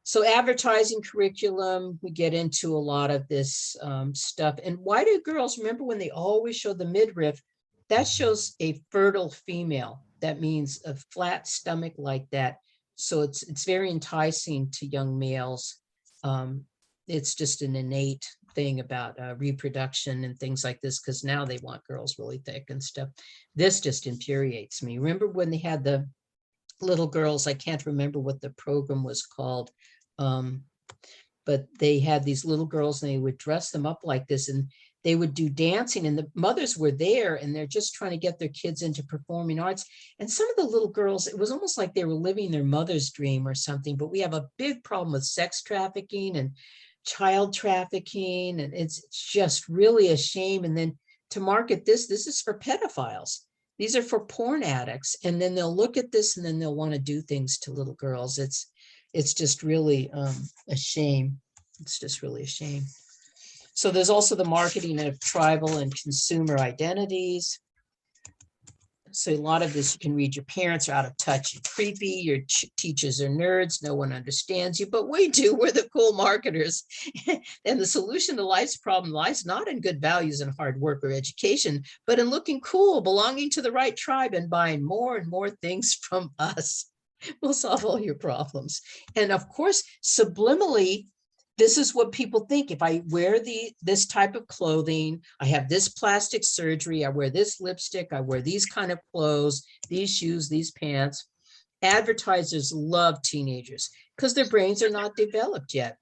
So advertising curriculum, we get into a lot of this stuff. And why do girls, remember when they always show the midriff, that shows a fertile female. That means a flat stomach like that. So it's very enticing to young males. It's just an innate thing about reproduction and things like this, because now they want girls really thick and stuff. This just infuriates me. Remember when they had the little girls, I can't remember what the program was called, but they had these little girls and they would dress them up like this and they would do dancing, and the mothers were there and they're just trying to get their kids into performing arts. And some of the little girls, it was almost like they were living their mother's dream or something. But we have a big problem with sex trafficking and child trafficking, and it's just really a shame. And then to market this is for pedophiles. These are for porn addicts. And then they'll look at this and then they'll want to do things to little girls. It's just really a shame. It's just really a shame. So there's also the marketing of tribal and consumer identities. So a lot of this, you can read, your parents are out of touch, you're creepy, your teachers are nerds, no one understands you, but we do, we're the cool marketers. And the solution to life's problem lies not in good values and hard work or education, but in looking cool, belonging to the right tribe, and buying more and more things from us. We'll solve all your problems. And of course, subliminally, this is what people think. If I wear this type of clothing, I have this plastic surgery, I wear this lipstick, I wear these kind of clothes, these shoes, these pants. Advertisers love teenagers because their brains are not developed yet.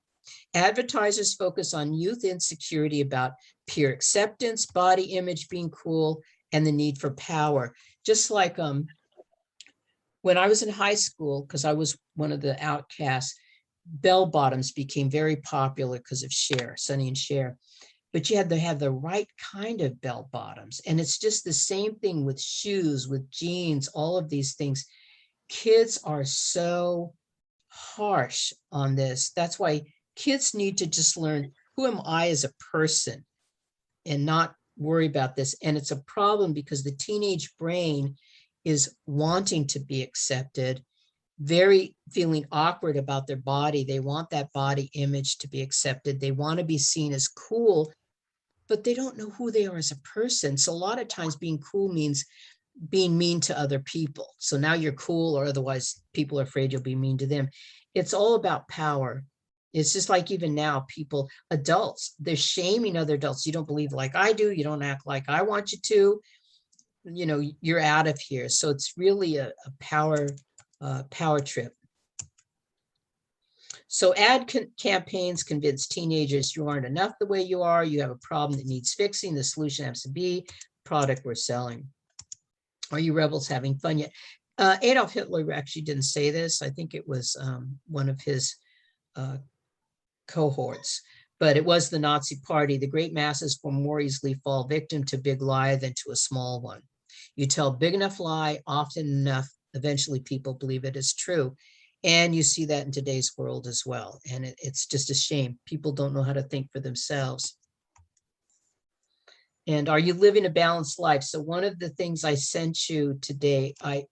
Advertisers focus on youth insecurity about peer acceptance, body image being cool, and the need for power. Just like when I was in high school, because I was one of the outcasts, bell bottoms became very popular because of Cher, Sonny and Cher. But you had to have the right kind of bell bottoms. And it's just the same thing with shoes, with jeans, all of these things. Kids are so harsh on this. That's why kids need to just learn, who am I as a person, and not worry about this. And it's a problem because the teenage brain is wanting to be accepted, very feeling awkward about their body. They want that body image to be accepted. They want to be seen as cool, but they don't know who they are as a person. So a lot of times being cool means being mean to other people. So now you're cool, or otherwise people are afraid you'll be mean to them. It's all about power. It's just like even now, people, adults, they're shaming other adults. You don't believe like I do. You don't act like I want you to. You know, you're out of here. So it's really a power trip. So ad campaigns convince teenagers you aren't enough the way you are. You have a problem that needs fixing. The solution has to be product we're selling. Are you rebels having fun yet? Adolf Hitler actually didn't say this. I think it was one of his cohorts, but it was the Nazi party. The great masses will more easily fall victim to big lie than to a small one. You tell big enough lie often enough, eventually people believe it is true. And you see that in today's world as well. And it's just a shame. People don't know how to think for themselves. And are you living a balanced life? So one of the things I sent you today, I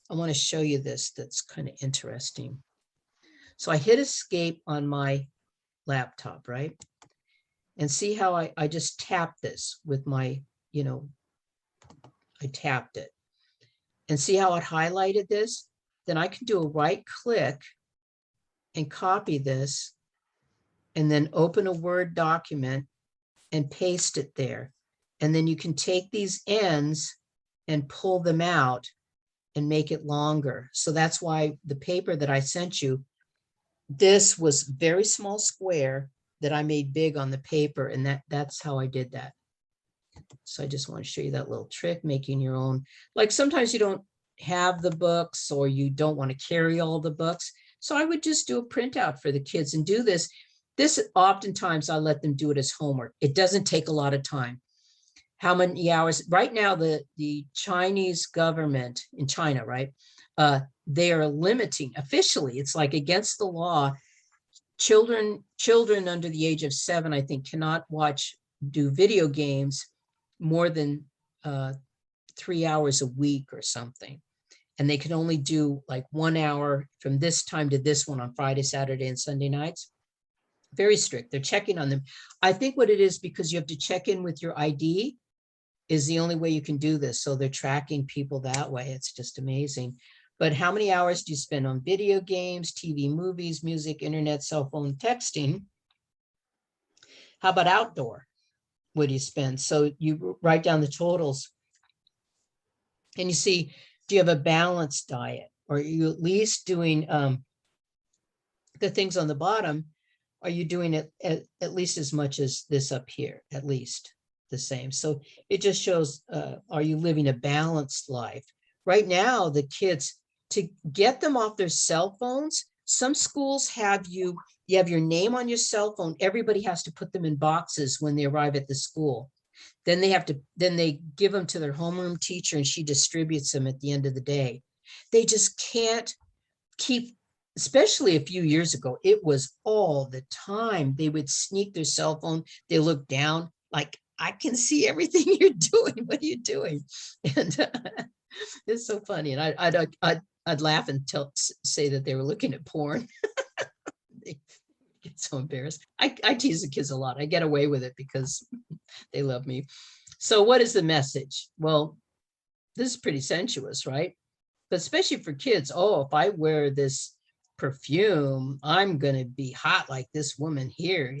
want to show you this. That's kind of interesting. So I hit escape on my laptop, right? And see how I just tapped this with my, I tapped it. And see how it highlighted this? Then I can do a right click and copy this, and then open a Word document and paste it there. And then you can take these ends and pull them out and make it longer. So that's why the paper that I sent you, this was very small square that I made big on the paper, and that's how I did that. So I just want to show you that little trick, making your own. Like sometimes you don't have the books, or you don't want to carry all the books. So I would just do a printout for the kids and do this. This oftentimes I let them do it as homework. It doesn't take a lot of time. How many hours? Right now, the Chinese government in China, right? They are limiting officially. It's like against the law. Children under the age of 7, I think, cannot do video games more than 3 hours a week or something. And they can only do like 1 hour from this time to this one on Friday, Saturday, and Sunday nights. Very strict. They're checking on them. I think what it is, because you have to check in with your ID, is the only way you can do this. So they're tracking people that way. It's just amazing. But how many hours do you spend on video games, TV, movies, music, internet, cell phone, texting? How about outdoor? What do you spend? So you write down the totals. And you see, do you have a balanced diet? Or are you at least doing the things on the bottom? Are you doing it at least as much as this up here? At least the same. So it just shows, are you living a balanced life? Right now, the kids, to get them off their cell phones, some schools have you have your name on your cell phone. Everybody has to put them in boxes when they arrive at the school. Then they give them to their homeroom teacher, and she distributes them at the end of the day. They just can't keep, especially a few years ago, it was all the time. They would sneak their cell phone. They look down like, I can see everything you're doing. What are you doing? And It's so funny. And I'd laugh and say that they were looking at porn. They get so embarrassed. I tease the kids a lot. I get away with it because they love me. So what is the message? Well, this is pretty sensuous, right? But especially for kids, oh, if I wear this perfume, I'm going to be hot like this woman here,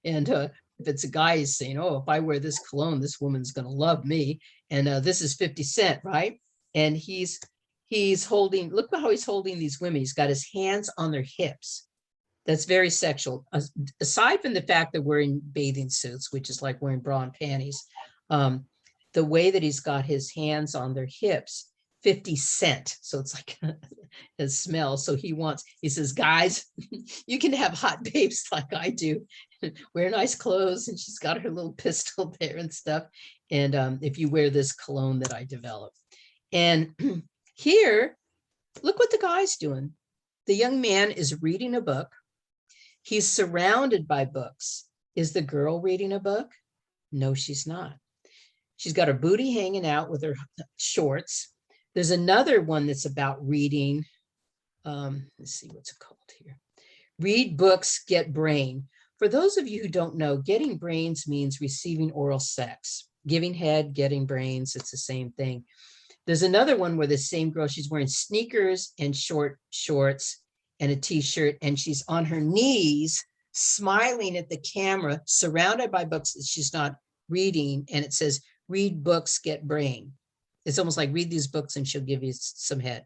And if it's a guy, he's saying, oh, if I wear this cologne, this woman's going to love me. And this is 50 Cent, right? And he's holding, look how he's holding these women. He's got his hands on their hips. That's very sexual. Aside from the fact that we're in bathing suits, which is like wearing bra and panties, the way that he's got his hands on their hips, 50 Cent. So it's like a smell. So he says, guys, you can have hot babes like I do, wear nice clothes. And she's got her little pistol there and stuff. And if you wear this cologne that I developed. And here, look what the guy's doing. The young man is reading a book. He's surrounded by books. Is the girl reading a book? No, she's not. She's got her booty hanging out with her shorts. There's another one that's about reading. Let's see, what's it called here? Read books, get brain. For those of you who don't know, getting brains means receiving oral sex. Giving head, getting brains, it's the same thing. There's another one where the same girl, she's wearing sneakers and short shorts and a t-shirt, and she's on her knees, smiling at the camera, surrounded by books that she's not reading. And it says, read books, get brain. It's almost like read these books and she'll give you some head.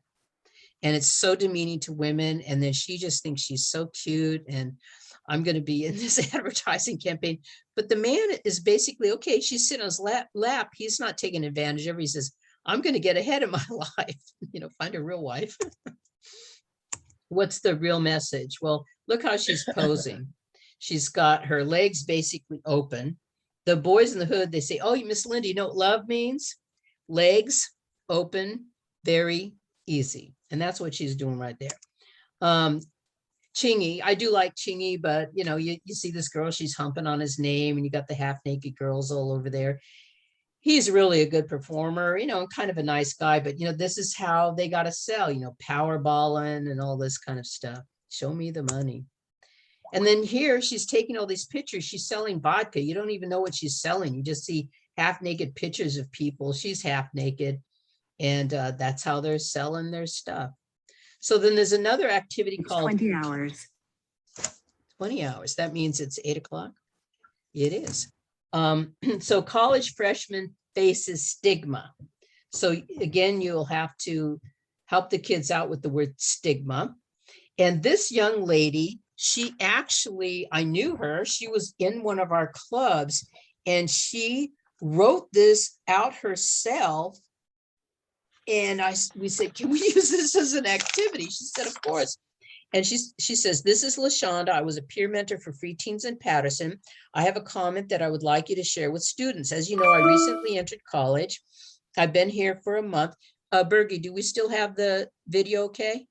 And it's so demeaning to women. And then she just thinks she's so cute and I'm going to be in this advertising campaign. But the man is basically, okay, she's sitting on his lap. He's not taking advantage of her. He says, I'm going to get ahead of my life, find a real wife. What's the real message? Well, look how she's posing. She's got her legs basically open. The boys in the hood, they say, oh, Miss Linda, you know what love means? Legs open, very easy. And that's what she's doing right there. Chingy, I do like Chingy, but you see this girl, she's humping on his name and you got the half naked girls all over there. He's really a good performer, kind of a nice guy, but this is how they got to sell, power balling and all this kind of stuff. Show me the money. And then here she's taking all these pictures. She's selling vodka. You don't even know what she's selling. You just see half naked pictures of people. She's half naked. And that's how they're selling their stuff. So then there's another activity called 20 hours. 20 hours. That means it's 8 o'clock. It is. So college freshman faces stigma. So again, you'll have to help the kids out with the word stigma. And this young lady, she actually, I knew her. She was in one of our clubs and she wrote this out herself. And we said, can we use this as an activity? She said, of course. And she says, this is LaShonda. I was a peer mentor for Free Teens in Patterson. I have a comment that I would like you to share with students. As you know, I recently entered college. I've been here for a month. Bergie, do we still have the video okay?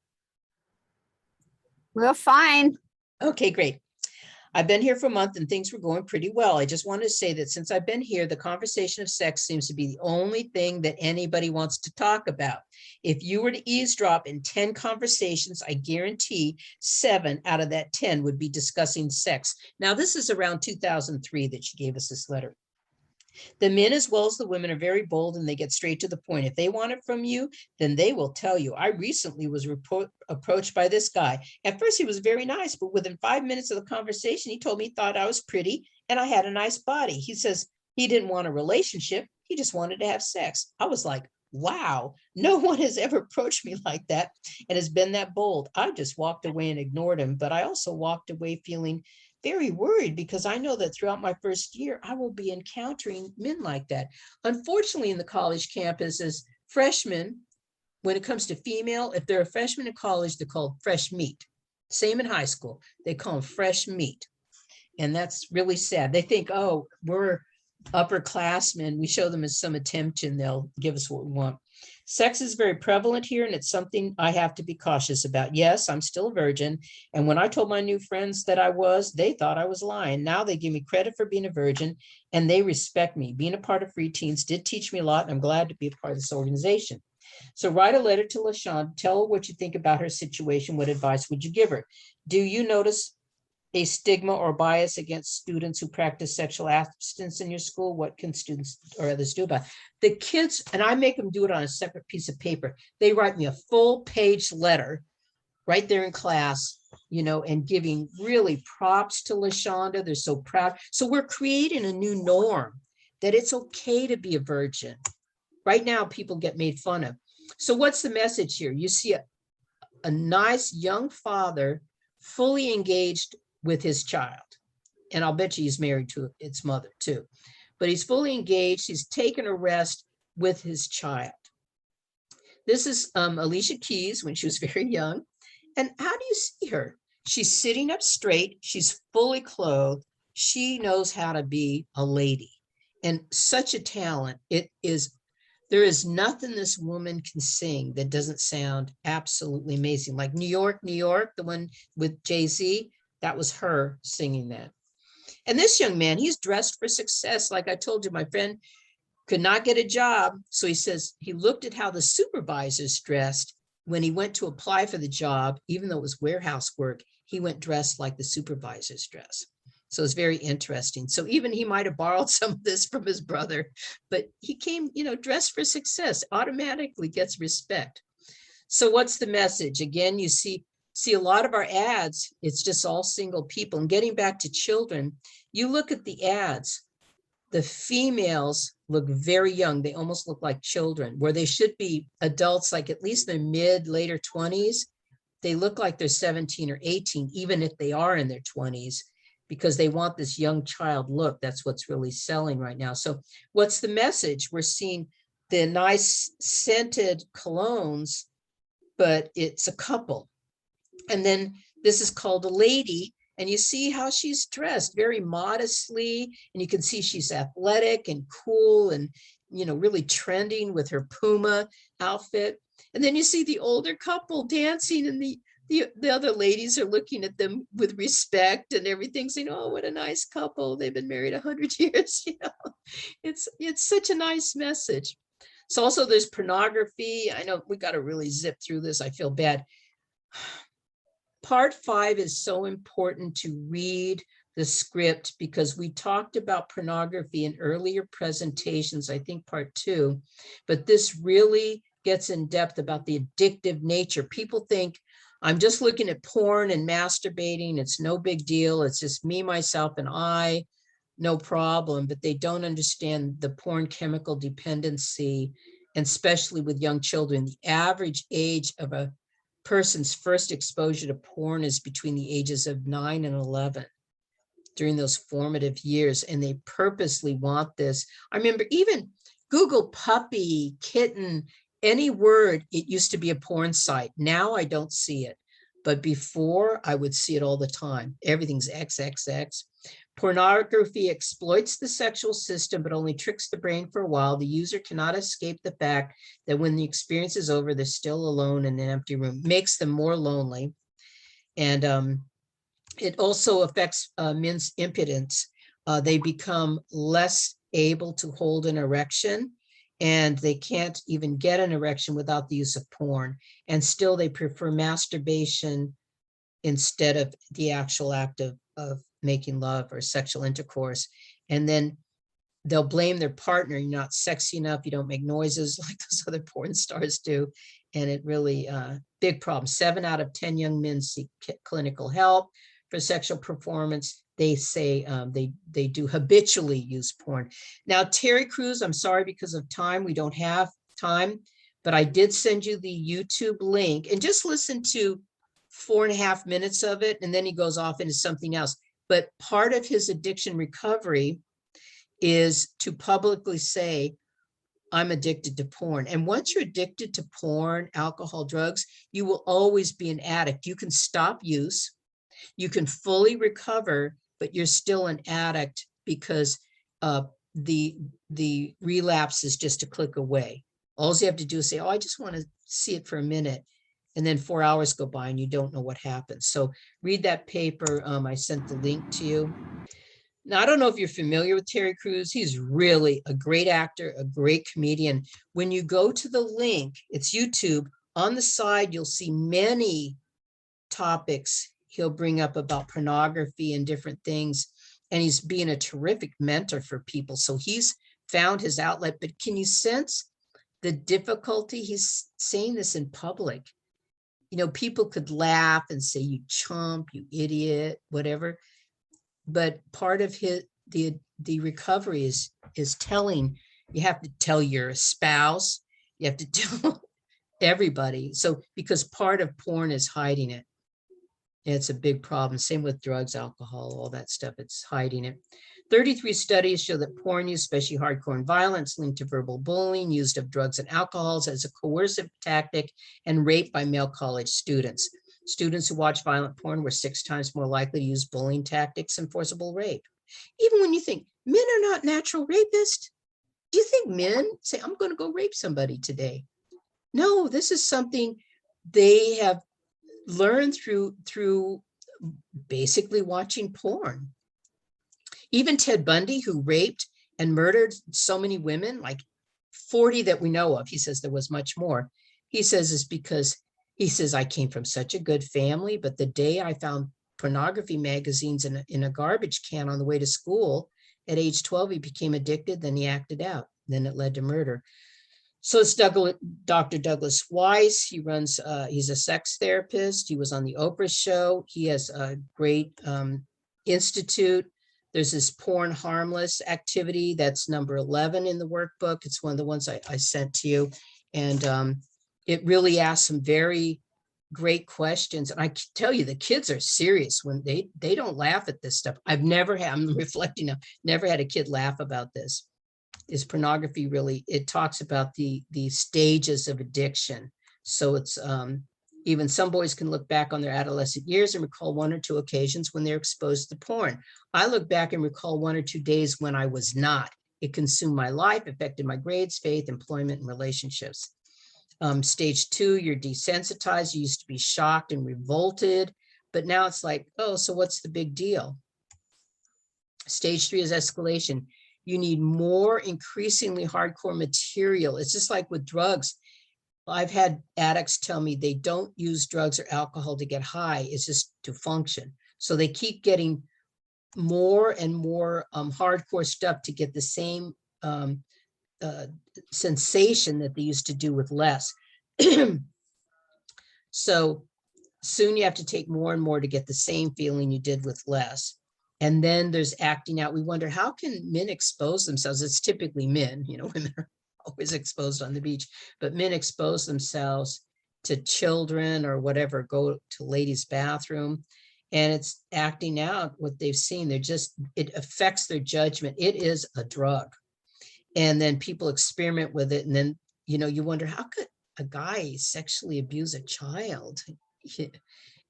We're fine. Okay, great. I've been here for a month and things were going pretty well. I just wanted to say that since I've been here, the conversation of sex seems to be the only thing that anybody wants to talk about. If you were to eavesdrop in 10 conversations, I guarantee 7 out of that 10 would be discussing sex. Now, this is around 2003 that she gave us this letter. The men as well as the women are very bold and they get straight to the point. If they want it from you, then they will tell you. I recently was approached by this guy. At first, he was very nice, but within 5 minutes of the conversation, he told me he thought I was pretty and I had a nice body. He says he didn't want a relationship. He just wanted to have sex. I was like, wow, no one has ever approached me like that and has been that bold. I just walked away and ignored him, but I also walked away feeling very worried because I know that throughout my first year, I will be encountering men like that. Unfortunately, in the college campus, as freshmen, when it comes to female, if they're a freshman in college, they're called fresh meat. Same in high school, they call them fresh meat. And that's really sad. They think, oh, we're upperclassmen. We show them some attention, they'll give us what we want. Sex is very prevalent here, and it's something I have to be cautious about. Yes, I'm still a virgin. And when I told my new friends that I was, they thought I was lying. Now they give me credit for being a virgin, and they respect me. Being a part of Free Teens did teach me a lot, and I'm glad to be a part of this organization. So write a letter to LaShawn. Tell her what you think about her situation. What advice would you give her? Do you notice a stigma or bias against students who practice sexual abstinence in your school? What can students or others do about it? The kids, and I make them do it on a separate piece of paper. They write me a full page letter right there in class, and giving really props to LaShonda. They're so proud. So we're creating a new norm that it's okay to be a virgin. Right now, people get made fun of. So what's the message here? You see a nice young father fully engaged with his child. And I'll bet you he's married to its mother too. But he's fully engaged. He's taken a rest with his child. This is Alicia Keys when she was very young. And how do you see her? She's sitting up straight. She's fully clothed. She knows how to be a lady. And such a talent. There is nothing this woman can sing that doesn't sound absolutely amazing. Like New York, New York, the one with Jay-Z, that was her singing that. And this young man, he's dressed for success. Like I told you, my friend could not get a job. So he says he looked at how the supervisors dressed when he went to apply for the job. Even though it was warehouse work, he went dressed like the supervisors dress. So it's very interesting. So even he might have borrowed some of this from his brother, but he came, dressed for success, automatically gets respect. So what's the message? Again, you see a lot of our ads, it's just all single people. And getting back to children, you look at the ads, the females look very young. They almost look like children, where they should be adults, like at least their later 20s. They look like they're 17 or 18, even if they are in their 20s, because they want this young child look. That's what's really selling right now. So what's the message? We're seeing the nice scented colognes, but it's a couple. And then this is called a lady. And you see how she's dressed very modestly. And you can see she's athletic and cool and, really trending with her Puma outfit. And then you see the older couple dancing, and the other ladies are looking at them with respect and everything, saying, oh, what a nice couple. They've been married 100 years. It's such a nice message. So also there's pornography. I know we got to really zip through this. I feel bad. Part 5 is so important to read the script, because we talked about pornography in earlier presentations, I think part 2, but this really gets in depth about the addictive nature. People think I'm just looking at porn and masturbating. It's no big deal. It's just me, myself, and I, no problem. But they don't understand the porn chemical dependency, and especially with young children. The average age of a person's first exposure to porn is between the ages of 9 and 11, during those formative years. And they purposely want this. I remember even Google puppy, kitten, any word, it used to be a porn site. Now I don't see it. But before, I would see it all the time. Everything's XXX. Pornography exploits the sexual system, but only tricks the brain for a while. The user cannot escape the fact that when the experience is over, they're still alone in an empty room. Makes them more lonely. And it also affects men's impotence. They become less able to hold an erection, and they can't even get an erection without the use of porn. And still they prefer masturbation instead of the actual act of making love or sexual intercourse. And then they'll blame their partner. You're not sexy enough. You don't make noises like those other porn stars do. And it really, big problem. 7 out of 10 young men seek clinical help for sexual performance. They say they do habitually use porn. Now, Terry Crews, I'm sorry, because of time, we don't have time, but I did send you the YouTube link, and just listen to 4.5 minutes of it, and then he goes off into something else. But part of his addiction recovery is to publicly say, I'm addicted to porn. And once you're addicted to porn, alcohol, drugs, you will always be an addict. You can stop use, you can fully recover, but you're still an addict, because the relapse is just a click away. All you have to do is say, oh, I just want to see it for a minute. And then 4 hours go by and you don't know what happens. So read that paper. I sent the link to you. Now, I don't know if you're familiar with Terry Crews. He's really a great actor, a great comedian. When you go to the link, it's YouTube. On the side, you'll see many topics he'll bring up about pornography and different things. And he's being a terrific mentor for people. So he's found his outlet. But can you sense the difficulty? He's saying this in public. You know, people could laugh and say, you chump, you idiot, whatever. But part of the recovery is telling, you have to tell your spouse, you have to tell everybody. So because part of porn is hiding it. And it's a big problem. Same with drugs, alcohol, all that stuff. It's hiding it. 33 studies show that porn use, especially hardcore and violence, linked to verbal bullying, used of drugs and alcohols as a coercive tactic, and rape by male college students. Students who watch violent porn were 6 times more likely to use bullying tactics and forcible rape. Even when you think men are not natural rapists, do you think men say, I'm going to go rape somebody today? No, this is something they have learned through basically watching porn. Even Ted Bundy, who raped and murdered so many women, like 40 that we know of, he says there was much more. He says it's because he says, I came from such a good family, but the day I found pornography magazines in a garbage can on the way to school at age 12, he became addicted, then he acted out. Then it led to murder. So it's Dr. Douglas Weiss. He runs, he's a sex therapist. He was on the Oprah show. He has a great institute. There's this porn harmless activity. That's number 11 in the workbook. It's one of the ones I sent to you. And it really asks some very great questions. And I can tell you, the kids are serious when they don't laugh at this stuff. I'm reflecting now, never had a kid laugh about this. Is pornography really, it talks about the stages of addiction. So it's even some boys can look back on their adolescent years and recall 1 or 2 occasions when they're exposed to porn. I look back and recall 1 or 2 days when I was not. It consumed my life, affected my grades, faith, employment, and relationships. Stage 2, you're desensitized. You used to be shocked and revolted, but now it's like, oh, so what's the big deal? Stage 3 is escalation. You need more increasingly hardcore material. It's just like with drugs. I've had addicts tell me they don't use drugs or alcohol to get high. It's just to function. So they keep getting more and more hardcore stuff to get the same sensation that they used to do with less. So soon you have to take more and more to get the same feeling you did with less. And then there's acting out. We wonder, how can men expose themselves? It's typically men, you know, women are always exposed on the beach, but men expose themselves to children or whatever, go to ladies' bathroom, and it's acting out what they've seen. It affects their judgment. It is a drug. And then people experiment with it. And then, you know, you wonder, how could a guy sexually abuse a child?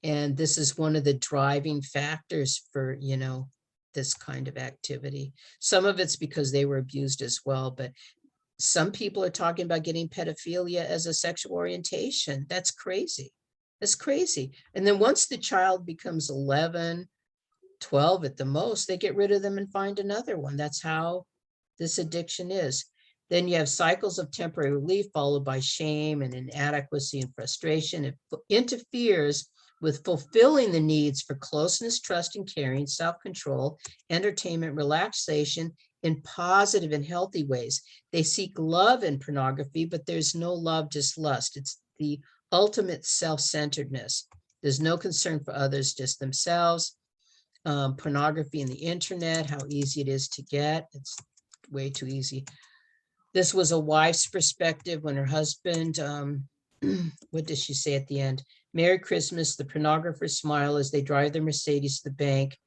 And this is one of the driving factors for, you know, this kind of activity. Some of it's because they were abused as well, but some people are talking about getting pedophilia as a sexual orientation. That's crazy. That's crazy. And then once the child becomes 11, 12 at the most, they get rid of them and find another one. That's how this addiction is. Then you have cycles of temporary relief followed by shame and inadequacy and frustration. It interferes with fulfilling the needs for closeness, trust, and caring, self-control, entertainment, relaxation in positive and healthy ways. They seek love in pornography, but there's no love, just lust. It's the ultimate self-centeredness. There's no concern for others, just themselves. Pornography and the internet, how easy it is to get. It's way too easy. This was a wife's perspective when her husband, what does she say at the end? Merry Christmas, the pornographers smile as they drive their Mercedes to the bank.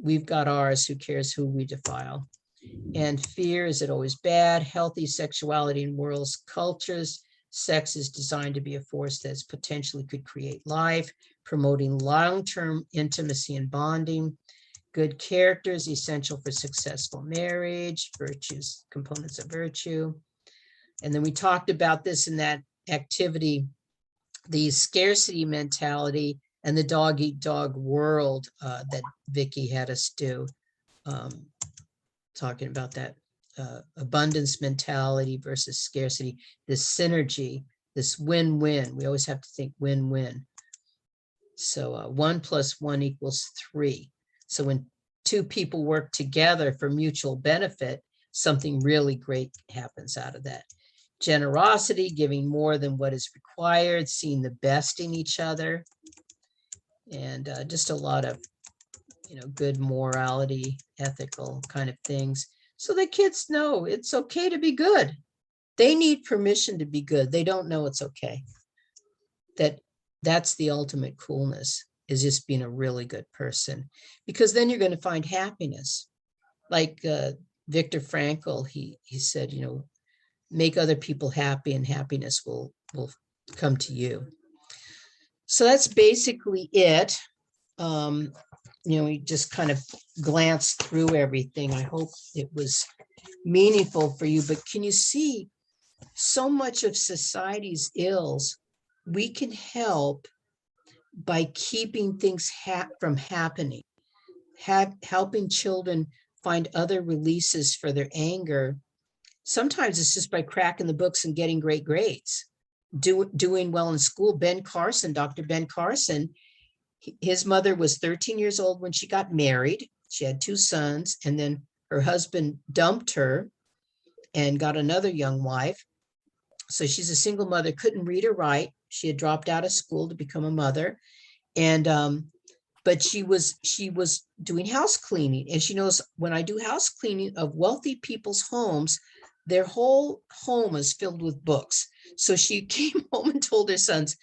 We've got ours, who cares who we defile? And fear, is it always bad? Healthy sexuality in world's cultures. Sex is designed to be a force that potentially could create life, promoting long-term intimacy and bonding. Good character is essential for successful marriage, virtues, components of virtue. And then we talked about this in that activity, the scarcity mentality and the dog eat dog world that Vicki had us do, talking about that abundance mentality versus scarcity, this synergy, this win-win. We always have to think win-win. So 1 + 1 = 3. So when two people work together for mutual benefit, something really great happens out of that. Generosity, giving more than what is required, seeing the best in each other, and just a lot of, good morality, ethical kind of things. So the kids know it's okay to be good. They need permission to be good. They don't know it's okay. That's the ultimate coolness, is just being a really good person, because then you're going to find happiness. Like Viktor Frankl, he said, make other people happy and happiness will come to you. So that's basically it. We just kind of glanced through everything. I hope it was meaningful for you, but can you see so much of society's ills we can help by keeping things from happening, helping children find other releases for their anger. Sometimes it's just by cracking the books and getting great grades, doing well in school. Dr. Ben Carson, his mother was 13 years old when she got married. She had 2 sons, and then her husband dumped her and got another young wife. So she's a single mother, couldn't read or write. She had dropped out of school to become a mother. And but she was doing house cleaning, and she knows, when I do house cleaning of wealthy people's homes, their whole home is filled with books. So she came home and told her sons,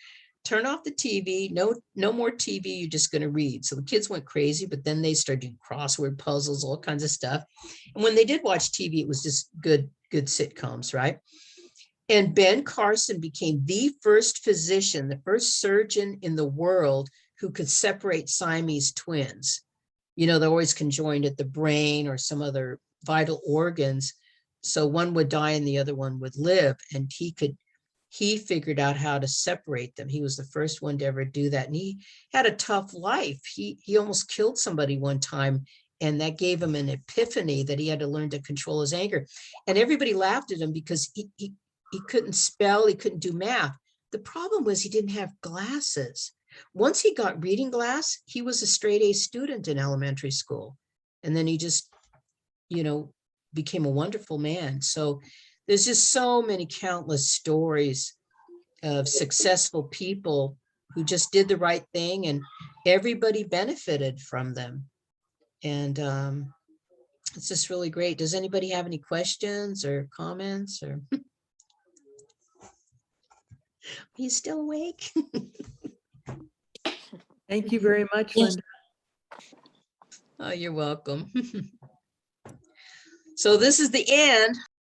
turn off the TV, no more TV, you're just going to read. So the kids went crazy, but then they started doing crossword puzzles, all kinds of stuff. And when they did watch TV, it was just good sitcoms, right? And Ben Carson became the first physician, the first surgeon in the world who could separate Siamese twins. They're always conjoined at the brain or some other vital organs. So one would die and the other one would live. And he figured out how to separate them. He was the first one to ever do that. And he had a tough life. He almost killed somebody one time, and that gave him an epiphany that he had to learn to control his anger. And everybody laughed at him because he couldn't spell, he couldn't do math. The problem was he didn't have glasses. Once he got reading glass, he was a straight A student in elementary school. And then he just, became a wonderful man. So there's just so many countless stories of successful people who just did the right thing, and everybody benefited from them. And it's just really great. Does anybody have any questions or comments? Or are you still awake? Thank you very much, Yes. Linda. Oh, you're welcome. So this is the end.